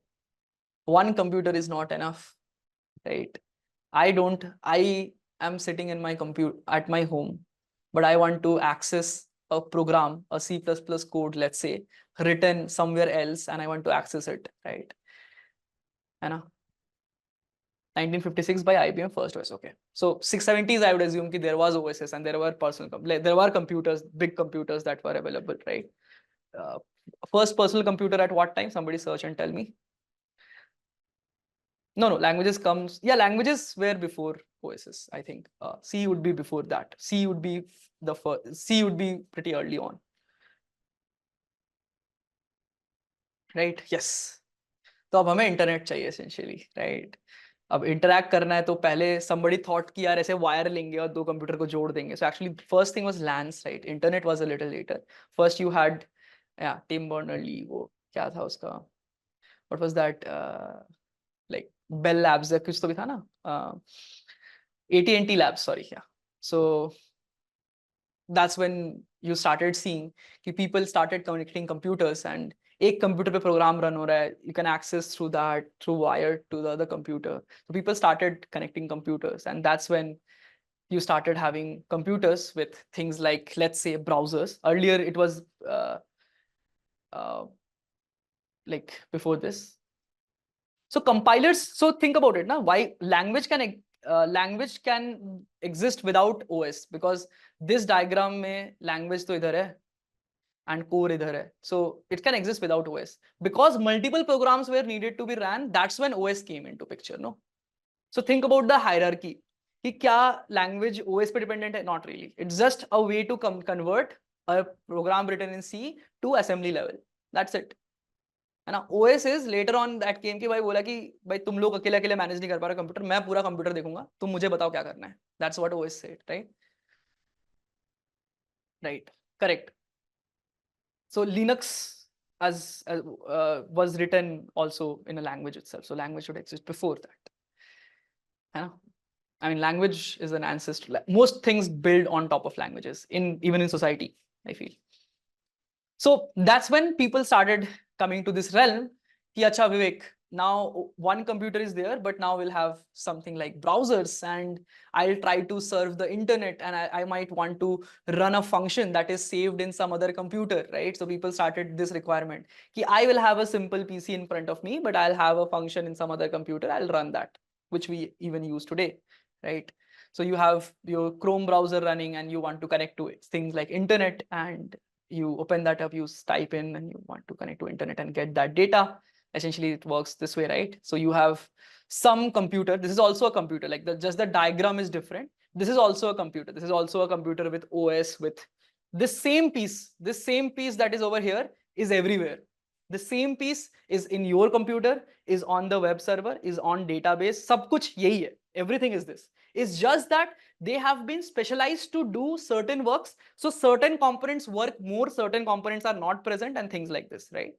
one computer is not enough, right? I am sitting in my at my home, but I want to access a program, a C++ code, let's say, written somewhere else, and I want to access it, right? 1956 by IBM first OS. Okay, so 670s, I would assume that there was OSs and there were there were computers, big computers that were available, right? First personal computer at what time? Somebody search and tell me. No, languages comes. Yeah, languages were before OSs. I think C would be before that. C would be the first. C would be pretty early on, right? Yes. तो अब हमें internet चाहिए essentially, right? अब interact करना है तो पहले somebody thought कि यार ऐसे वायर लेंगे और दो कंप्यूटर को जोड़ देंगे. So actually first thing was LANs, right? Internet was a little later. First you had, yeah, Tim Berners-Lee. वो क्या था उसका? What was that? Like Bell Labs या कुछ तो भी था ना? AT&T Labs, sorry, yeah. So that's when you started seeing कि people started connecting computers, and एक computer पे program run हो रहा है, you can access through wire to the other computer. So people started connecting computers, and that's when you started having computers with things like, let's say, browsers. Earlier it was like before this. So compilers, so think about it now, why language can exist without OS, because this diagram mein language to idhar hai and core idhar hai. So it can exist without OS. Because multiple programs were needed to be ran, that's when OS came into picture, no? So think about the hierarchy. कि क्या language OS पे dependent है? Not really. It's just a way to convert a program written in C to assembly level. That's it. है ना? OS is later on that came कि भाई बोला कि भाई तुम लोग अकेले अकेले मैनेज नहीं कर पा रहे कंप्यूटर, मैं पूरा कंप्यूटर देखूंगा, तुम मुझे बताओ क्या करना है. That's what OS said, right? Right. Correct. So Linux was written also in a language itself. So language should exist before that. है ना? I mean, language is an ancestor. Most things build on top of languages, even in society, I feel. So that's when people started coming to this realm. Ki acha Vivek, now one computer is there, but now we'll have something like browsers, and I'll try to serve the internet, and I might want to run a function that is saved in some other computer, right? So people started this requirement. Ki I will have a simple PC in front of me, but I'll have a function in some other computer. I'll run that, which we even use today, right? So you have your Chrome browser running and you want to connect to it, things like internet, and you open that up, you type in, and you want to connect to internet and get that data. Essentially, it works this way, right? So you have some computer. This is also a computer. Like just the diagram is different. This is also a computer. This is also a computer with OS, with this same piece. This same piece that is over here is everywhere. The same piece is in your computer, is on the web server, is on database. Sab kuch yahi hai. Everything is this. It's just that they have been specialized to do certain works. So certain components work more, certain components are not present, and things like this, right?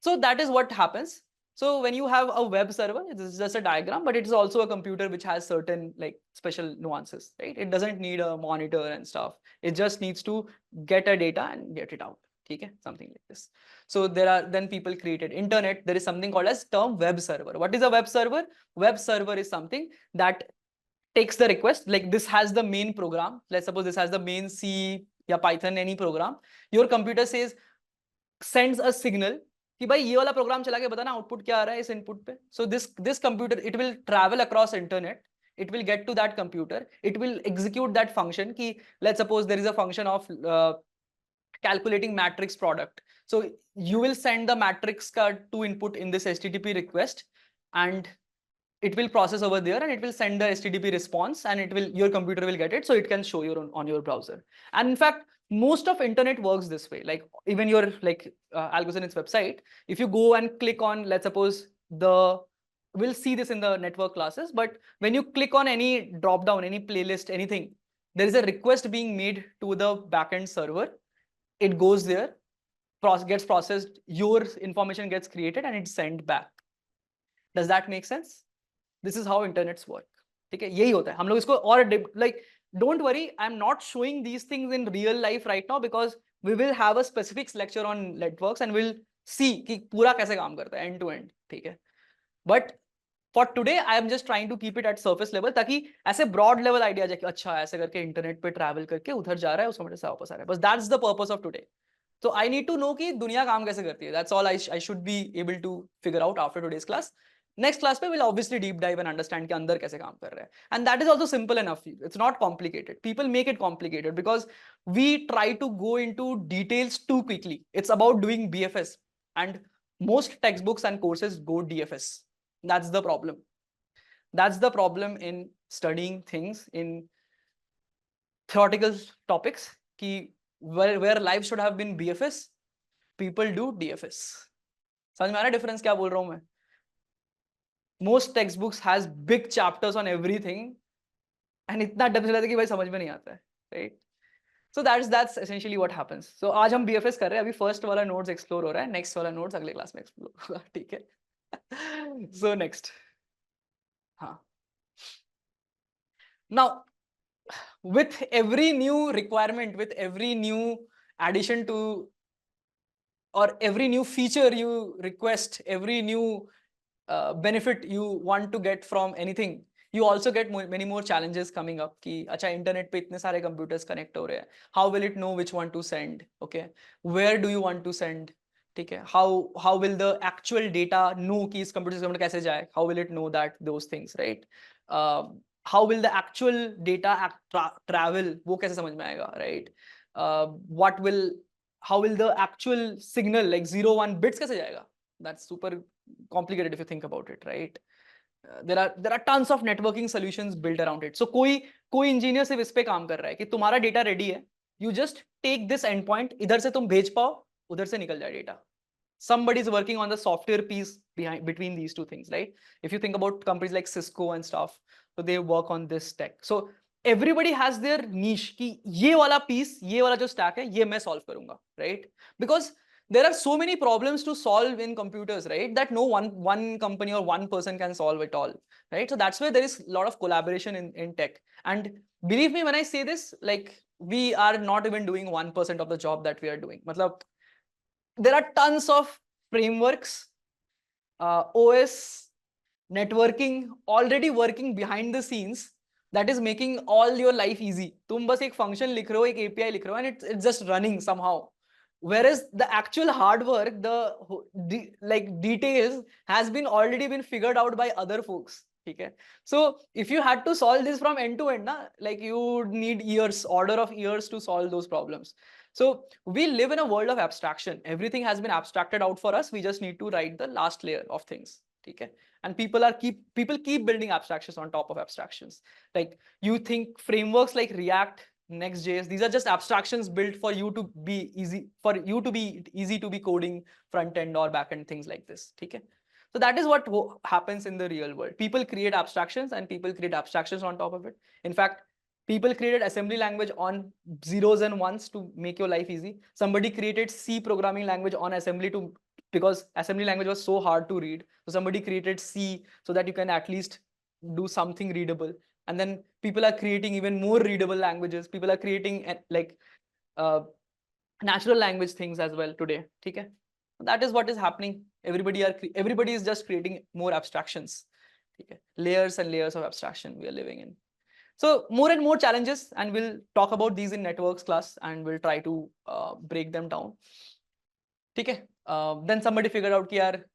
So that is what happens. So when you have a web server, it is just a diagram, but it is also a computer which has certain like special nuances, right? It doesn't need a monitor and stuff. It just needs to get a data and get it out. Okay, something like this. So then people created internet. There is something called as term web server. What is a web server? Web server is something that takes the request. Like this has the main program. Let's suppose this has the main C or Python, any program. Your computer sends a signal कि भाई ये वाला programme चला के बताना output क्या आ रहा है इस इनपुट पे. So this computer, it will travel across internet. It will get to that computer. It will execute that function. कि let's suppose there is a function of calculating matrix product. So you will send the matrix to input in this HTTP request, and it will process over there, and it will send the HTTP response, and your computer will get it, so it can show you on your browser. And in fact, most of internet works this way. Like even your Algoritm's website, if you go and click on, let's suppose we'll see this in the network classes, but when you click on any drop down, any playlist, anything, there is a request being made to the backend server. It goes there, gets processed, your information gets created, and it's sent back. Does that make sense? This is how internets work. ठीक है, यही होता है. हम लोग इसको और like, don't worry, I'm not showing these things in real life right now, because we will have a specific lecture on networks and we'll see कि पूरा कैसे काम करता है end to end. ठीक है. But for today, I am just trying to keep it at surface level, ताकि ऐसे broad level idea जाए कि अच्छा ऐसे करके इंटरनेट पे ट्रैवल करके उधर जा रहा है, उसमें से वापस आ रहा है. बस that's the purpose of today. So I need to know कि दुनिया काम कैसे करती है. That's all I should be able to figure out after today's class. Next class पे will obviously deep dive and understand कि अंदर कैसे काम कर रहा है. And that is also simple enough. It's not complicated. People make it complicated because we try to go into details too quickly. It's about doing BFS, and most textbooks and courses go DFS. That's the problem. That's the problem in studying things in theoretical topics. कि where life should have been BFS, people do DFS. समझ में आ रहा है difference क्या बोल रहा हूं मैं? Most textbooks has big chapters on everything, and इतना डेप्थ रहता है कि भाई समझ में नहीं आता है, right? So that's essentially what happens. So आज हम BFS कर रहे हैं, अभी फर्स्ट वाला नोट्स एक्सप्लोर हो रहा है, नेक्स्ट वाला नोट्स अगले क्लास में एक्सप्लोर होगा. ठीक है. So next, हाँ. Now, with every new requirement, with every new addition to, or every new feature you request, every new benefit you want to get from anything, you also get many more challenges coming up. कि अच्छा internet पे इतने सारे computers connect हो रहे हैं, how will it know which one to send? Okay, where do you want to send? ठीक है, how will the actual data know कि इस कंप्यूटर सिस्टम में कैसे जाए? How will it know that those things, right? How will the actual data travel? वो कैसे समझ में आएगा, right? How will the actual signal like 0-1 bits कैसे जाएगा? That's super complicated if you think about it, right? There are tons of networking solutions built around it. So कोई engineer सिर्फ इस पे काम कर रहा है कि तुम्हारा डेटा रेडी है, you just take this endpoint, इधर से तुम भेज पाओ, उधर से निकल जाए data. Somebody is working on the software piece between these two things, right? If you think about companies like Cisco and stuff, so they work on this tech. So everybody has their niche कि ये वाला piece, ये वाला जो stack है, ये मैं solve करूंगा, right? Because there are so many problems to solve in computers, right? That no one company or one person can solve it all, right? So that's why there is a lot of collaboration in tech. And believe me when I say this, like we are not even doing 1% of the job that we are doing. मतलब there are tons of frameworks, OS, networking already working behind the scenes that is making all your life easy. तुम बस एक function लिख रहे हो, एक API लिख रहे हो, and it's just running somehow. Whereas the actual hard work, the details has been already been figured out by other folks. Okay, so if you had to solve this from end to end, like you need years, order of years to solve those problems. So we live in a world of abstraction. Everything has been abstracted out for us. We just need to write the last layer of things. Okay, and people keep building abstractions on top of abstractions. Like you think frameworks like React, Next.js, these are just abstractions built for you to be easy to be coding front end or back end, things like this. Okay, so that is what happens in the real world. People create abstractions and people create abstractions on top of it. In fact, people created assembly language on zeros and ones to make your life easy. Somebody created C programming language on assembly because assembly language was so hard to read. So somebody created C so that you can at least do something readable. And then people are creating even more readable languages. People are creating natural language things as well today. Okay? That is what is happening. Everybody is just creating more abstractions. Okay? Layers and layers of abstraction we are living in. So more and more challenges, and we'll talk about these in networks class, and we'll try to break them down. Okay? Then somebody figured out that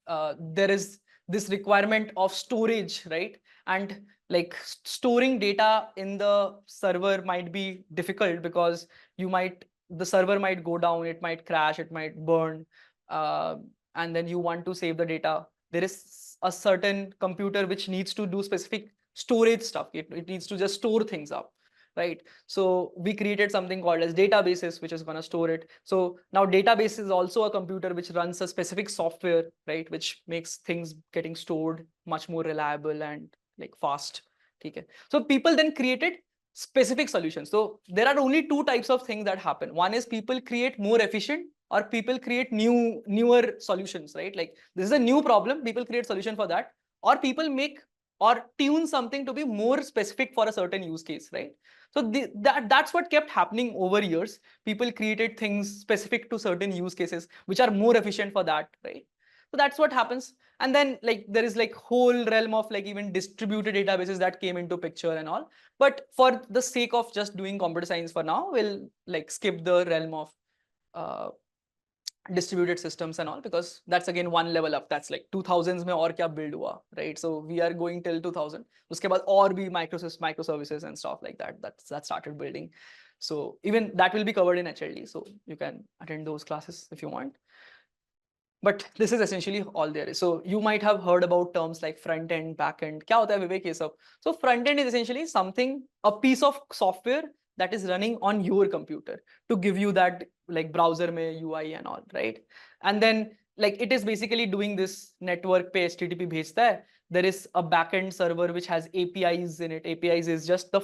there is this requirement of storage, right? And like storing data in the server might be difficult because you might the server might go down, it might crash, it might burn, and then you want to save the data. There is a certain computer which needs to do specific storage stuff. It needs to just store things up, right? So we created something called as databases, which is going to store it. So now database is also a computer which runs a specific software, right, which makes things getting stored much more reliable and like fast. Okay. So people then created specific solutions. So there are only two types of things that happen. One is people create more efficient, or people create newer solutions, right? Like this is a new problem, people create solution for that, or people make or tune something to be more specific for a certain use case, right? So that's what kept happening over years. People created things specific to certain use cases which are more efficient for that, right? So that's what happens. And then like there is like whole realm of like even distributed databases that came into picture and all. But for the sake of just doing computer science for now, we'll like skip the realm of distributed systems and all, because that's again one level up. That's like 2000s mein aur kya build hua, right? So we are going till 2000. Uske baad aur bhi microservices and stuff like that that started building. So even that will be covered in HLD. So you can attend those classes if you want. But this is essentially all there is. So you might have heard about terms like front end, back end. Kya hota hai Vivek ye sab? So front end is essentially something, a piece of software that is running on your computer to give you that like browser mein UI and all, right? And then like it is basically doing this network pe HTTP bhejta hai. There is a backend server which has APIs in it. APIs is just the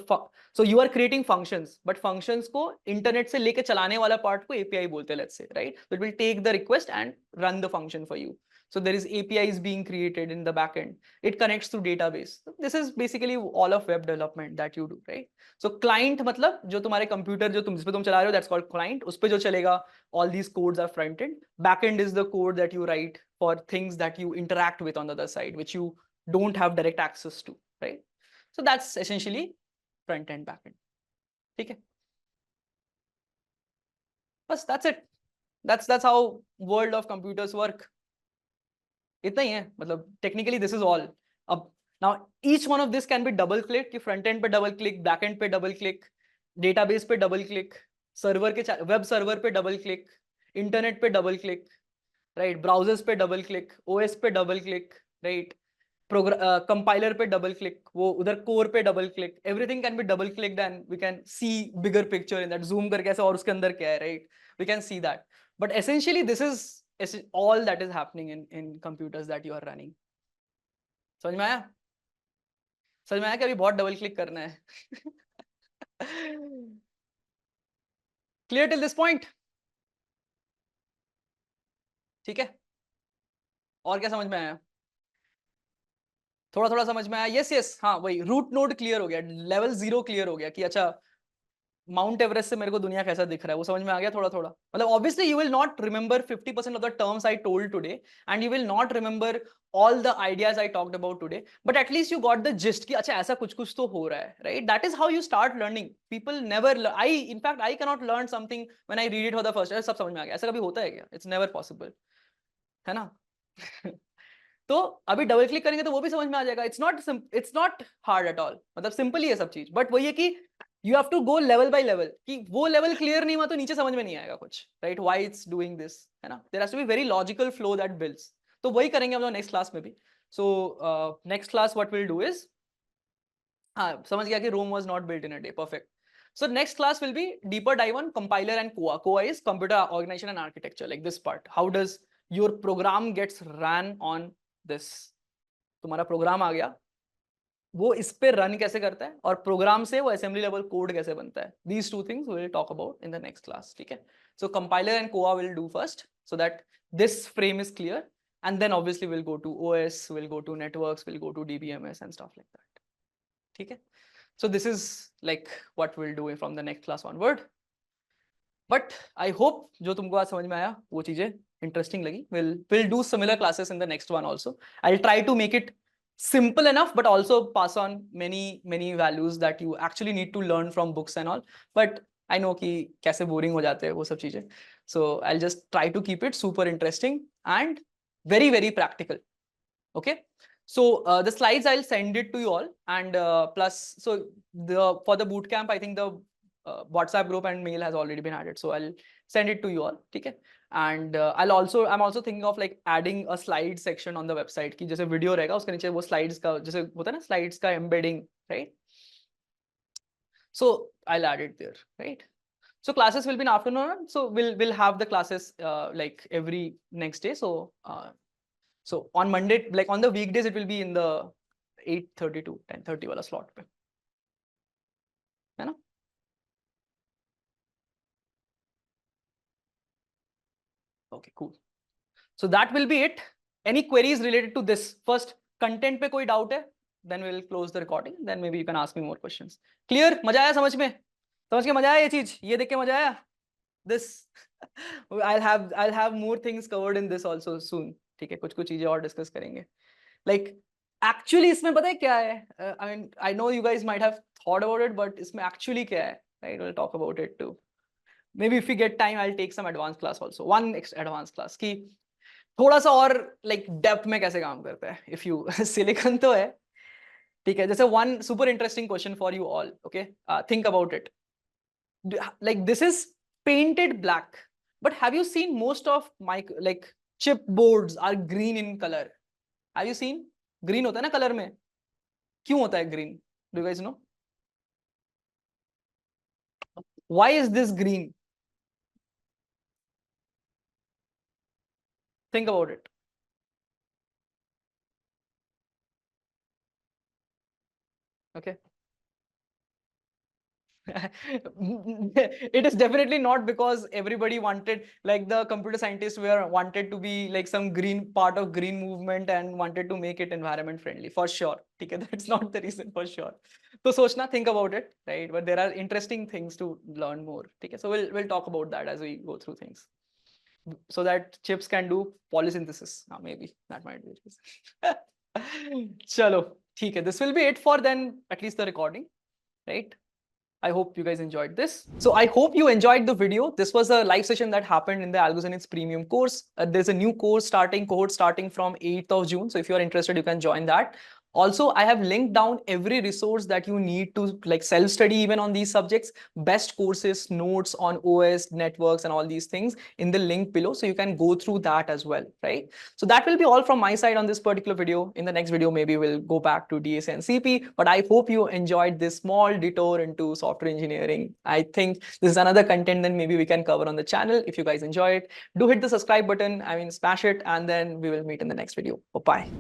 so you are creating functions, but functions को internet से लेके चलाने वाला part को API बोलते हैं, let's say, right? So it will take the request and run the function for you. So there is APIs being created in the backend. It connects to database. So this is basically all of web development that you do, right? So client मतलब जो तुम्हारे computer जो तुम जिस पे तुम चला रहे हो, that's called client. उस पे जो चलेगा, all these codes are front end. Backend is the code that you write for things that you interact with on the other side, which you don't have direct access to, right? So that's essentially front end, back end. Okay. Bas, that's it. That's how world of computers work. इतना ही है, मतलब technically this is all. Now each one of this can be double click. कि front end पे double click, back end पे double click, database पे double click, server के web server पे double click, internet पे double click, right? Browsers पे double click, OS पे double click, right? Compiler पे double click, वो उधर core पे double click, everything can be double clicked and we can see bigger picture in that, zoom करके ऐसे और उसके अंदर क्या है, right? We can see that. But essentially this is all that is happening in computers that you are running. समझ में आया? समझ में आया कि अभी बहुत double click करना है? Clear till this point? ठीक है? और क्या समझ में आया? थोड़ा थोड़ा समझ में आया? यस यस, हाँ वही रूट नोड क्लियर हो गया, लेवल 0 क्लियर हो गया कि अच्छा माउंट एवरेस्ट से मेरे को दुनिया कैसा दिख रहा है वो समझ में आ गया थोड़ा थोड़ा. मतलब obviously you will not remember 50% of the terms I told today and you will not remember all the ideas I talked about today, but at least you got the gist कि अच्छा ऐसा कुछ तो हो रहा है, right? That is how you start learning. People never in fact I cannot learn something when I read it for the first time. सब समझ में आ गया, ऐसा कभी होता है क्या? It's never possible, है ना? तो अभी डबल क्लिक करेंगे तो वो भी समझ में आ जाएगा. It's not hard at all, मतलब सिंपल ही है सब चीज, बट वही है कि you have to go level by level, कि वो लेवल क्लियर नहीं हुआ तो नीचे समझ में नहीं आएगा कुछ, right? Why it's doing this, है ना? There has to be very logical flow that builds. तो वही करेंगे हम लोग नेक्स्ट क्लास में भी. So next class what will do is, हाँ समझ गया कि Rome was not built in a day, perfect. So next class will be deeper dive on compiler and COA. COA is computer organization and architecture, like this part. How does your program gets ran on this? तुम्हारा programme आ गया, वो इस पे run कैसे करता है, और programme से वो असेंबली लेवल कोड कैसे बनता है. These two things we will talk about in the next class. ठीक है? So compiler and COA will do first, so that this frame is clear, and then obviously we'll go to OS, we'll go to networks, we'll go to DBMS and stuff like that. ठीक है? So this is like what we'll do from the next class onward. But I hope जो तुमको आज समझ में आया वो चीजें interesting लगी. We'll do similar classes in the next one also. I'll try to make it simple enough, but also pass on many values that you actually need to learn from books and all. But I know कि कैसे boring हो जाते हैं वो सब चीजें. So I'll just try to keep it super interesting and very practical. Okay. So the slides I'll send it to you all, and plus so for the bootcamp I think the WhatsApp group and mail has already been added, so I'll send it to you all. Okay. And I'm also thinking of like adding a slide section on the website कि जैसे video रहेगा उसके नीचे वो slides का जैसे होता है ना slides का embedding, right? So I'll add it there, right? So classes will be in afternoon, so we'll have the classes like every next day. So so on Monday, like on the weekdays, it will be in the 8:30 to 10:30 wala slot पे, है ना? Okay, cool. So that will be it. Any queries related to this? First, content पे कोई doubt है? Then we'll close the recording. Then maybe you can ask me more questions. Clear? मजा आया समझ में? समझ के मजा आया ये चीज? ये देख के मजा आया? This I'll have more things covered in this also soon. ठीक है, कुछ चीजें और discuss करेंगे. Like actually इसमें पता है क्या है? I mean, I know you guys might have thought about it, but इसमें actually क्या है? Right? We'll talk about it too. Maybe if we get time, I'll take some advanced class also. One advanced class कि थोड़ा सा और like depth में कैसे काम करता है. If you silicon तो है, ठीक है. जैसे one super interesting question for you all. Okay, think about it. Like this is painted black, but have you seen most of my like chip boards are green in color? Have you seen? Green होता है ना color में. क्यों होता है green? Do you guys know? Why is this green? Think about it. Okay. It is definitely not because everybody wanted, like the computer scientists wanted to be like some green part of green movement and wanted to make it environment friendly, for sure. Okay, that's not the reason, for sure. So Sochna, think about it, right? But there are interesting things to learn more. Okay, so we'll talk about that as we go through things, so that chips can do polysynthesis. Maybe that might be it. Chalo, okay. This will be it for then at least the recording, right? I hope you guys enjoyed this. So I hope you enjoyed the video. This was a live session that happened in the AlgoZenith's premium course. There's a new cohort starting from 8th of June. So if you're interested, you can join that. Also, I have linked down every resource that you need to like self-study even on these subjects, best courses, notes on OS, networks, and all these things in the link below. So you can go through that as well, right? So that will be all from my side on this particular video. In the next video, maybe we'll go back to DSA and CP, but I hope you enjoyed this small detour into software engineering. I think this is another content that maybe we can cover on the channel. If you guys enjoy it, do hit the subscribe button. I mean, smash it, and then we will meet in the next video. Bye-bye.